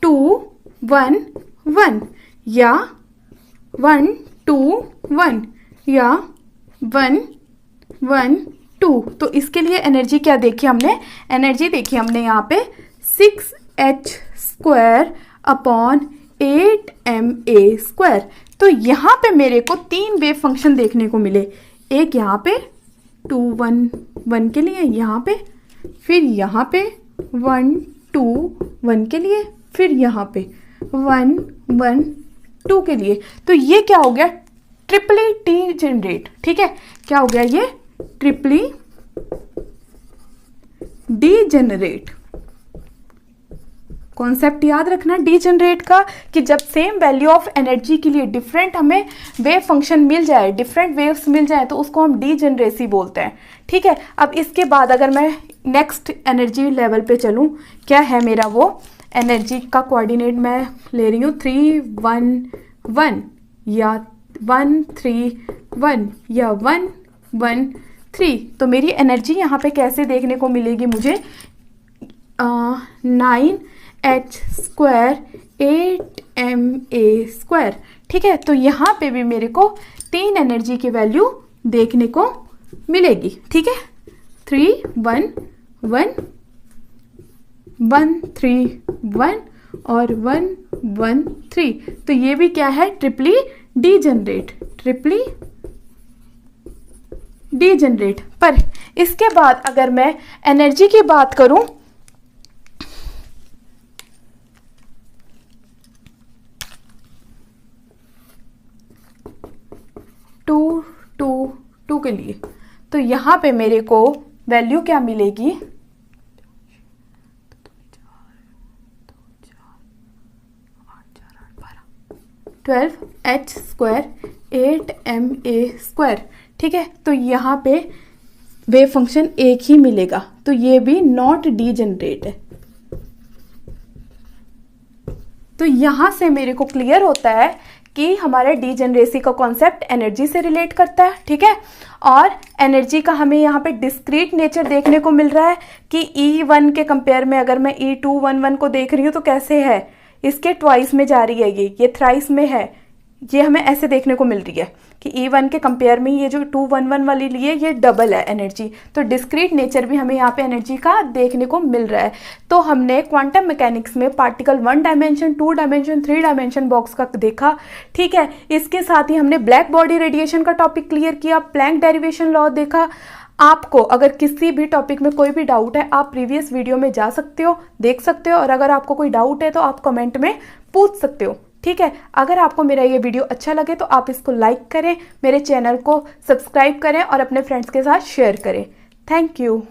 2 1 1 या 1 2 1 या 1 1 2। तो इसके लिए एनर्जी क्या देखी हमने, एनर्जी देखी हमने यहाँ पे 6h²/8ma²। तो यहाँ पे मेरे को 3 वेव फंक्शन देखने को मिले, एक यहाँ पे 2 1 1 के लिए, यहाँ पे, फिर यहाँ पे 1 2 1 के लिए, फिर यहाँ पे 1 1 2 के लिए। तो ये क्या हो गया, ट्रिपली डीजेनरेट। ठीक है, क्या हो गया, ये ट्रिपली डीजेनरेट। कॉन्सेप्ट याद रखना डीजेनरेट का, कि जब सेम वैल्यू ऑफ एनर्जी के लिए डिफरेंट हमें वेव फंक्शन मिल जाए, डिफरेंट वेव्स मिल जाए, तो उसको हम डीजेनरेसी बोलते हैं। ठीक है, अब इसके बाद अगर मैं नेक्स्ट एनर्जी लेवल पे चलूं, क्या है मेरा वो एनर्जी का कोऑर्डिनेट, मैं ले रही हूँ 3 1 1 या 1 3 1 या 1 1 3। तो मेरी एनर्जी यहाँ पे कैसे देखने को मिलेगी मुझे, 9h²/8ma²। ठीक है, तो यहाँ पे भी मेरे को 3 एनर्जी की वैल्यू देखने को मिलेगी। ठीक है, 3 1 1 1 3 1 और 1 1 3। तो ये भी क्या है, ट्रिपली डीजनरेट। पर इसके बाद अगर मैं एनर्जी की बात करूं, टू के लिए, तो यहां पे मेरे को वैल्यू क्या मिलेगी, 12h² 8ma²। ठीक है, तो यहाँ पे वेव फंक्शन एक ही मिलेगा, तो ये भी नॉट डीजनरेट है। तो यहां से मेरे को क्लियर होता है कि हमारे डीजनरेसी का कॉन्सेप्ट एनर्जी से रिलेट करता है। ठीक है, और एनर्जी का हमें यहाँ पे डिस्क्रीट नेचर देखने को मिल रहा है कि E1 के कंपेयर में अगर मैं E211 को देख रही हूँ तो कैसे है, इसके ट्वाइस में जा रही है, ये थ्राइस में है, ये हमें ऐसे देखने को मिल रही है कि E1 के कंपेयर में ये जो 211 वाली लिए ये डबल है एनर्जी। तो डिस्क्रीट नेचर भी हमें यहाँ पे एनर्जी का देखने को मिल रहा है। तो हमने क्वांटम मैकेनिक्स में particle 1 dimension 2 dimension 3 dimension box का देखा। ठीक है, इसके साथ ही हमने ब्लैक बॉडी रेडिएशन का टॉपिक क्लियर किया, प्लैंक डेरिवेशन लॉ देखा। आपको अगर किसी भी टॉपिक में कोई भी डाउट है, आप प्रीवियस वीडियो में जा सकते हो, देख सकते हो, और अगर आपको कोई डाउट है तो आप कमेंट में पूछ सकते हो। ठीक है, अगर आपको मेरा ये वीडियो अच्छा लगे तो आप इसको लाइक करें, मेरे चैनल को सब्सक्राइब करें और अपने फ्रेंड्स के साथ शेयर करें। Thank you.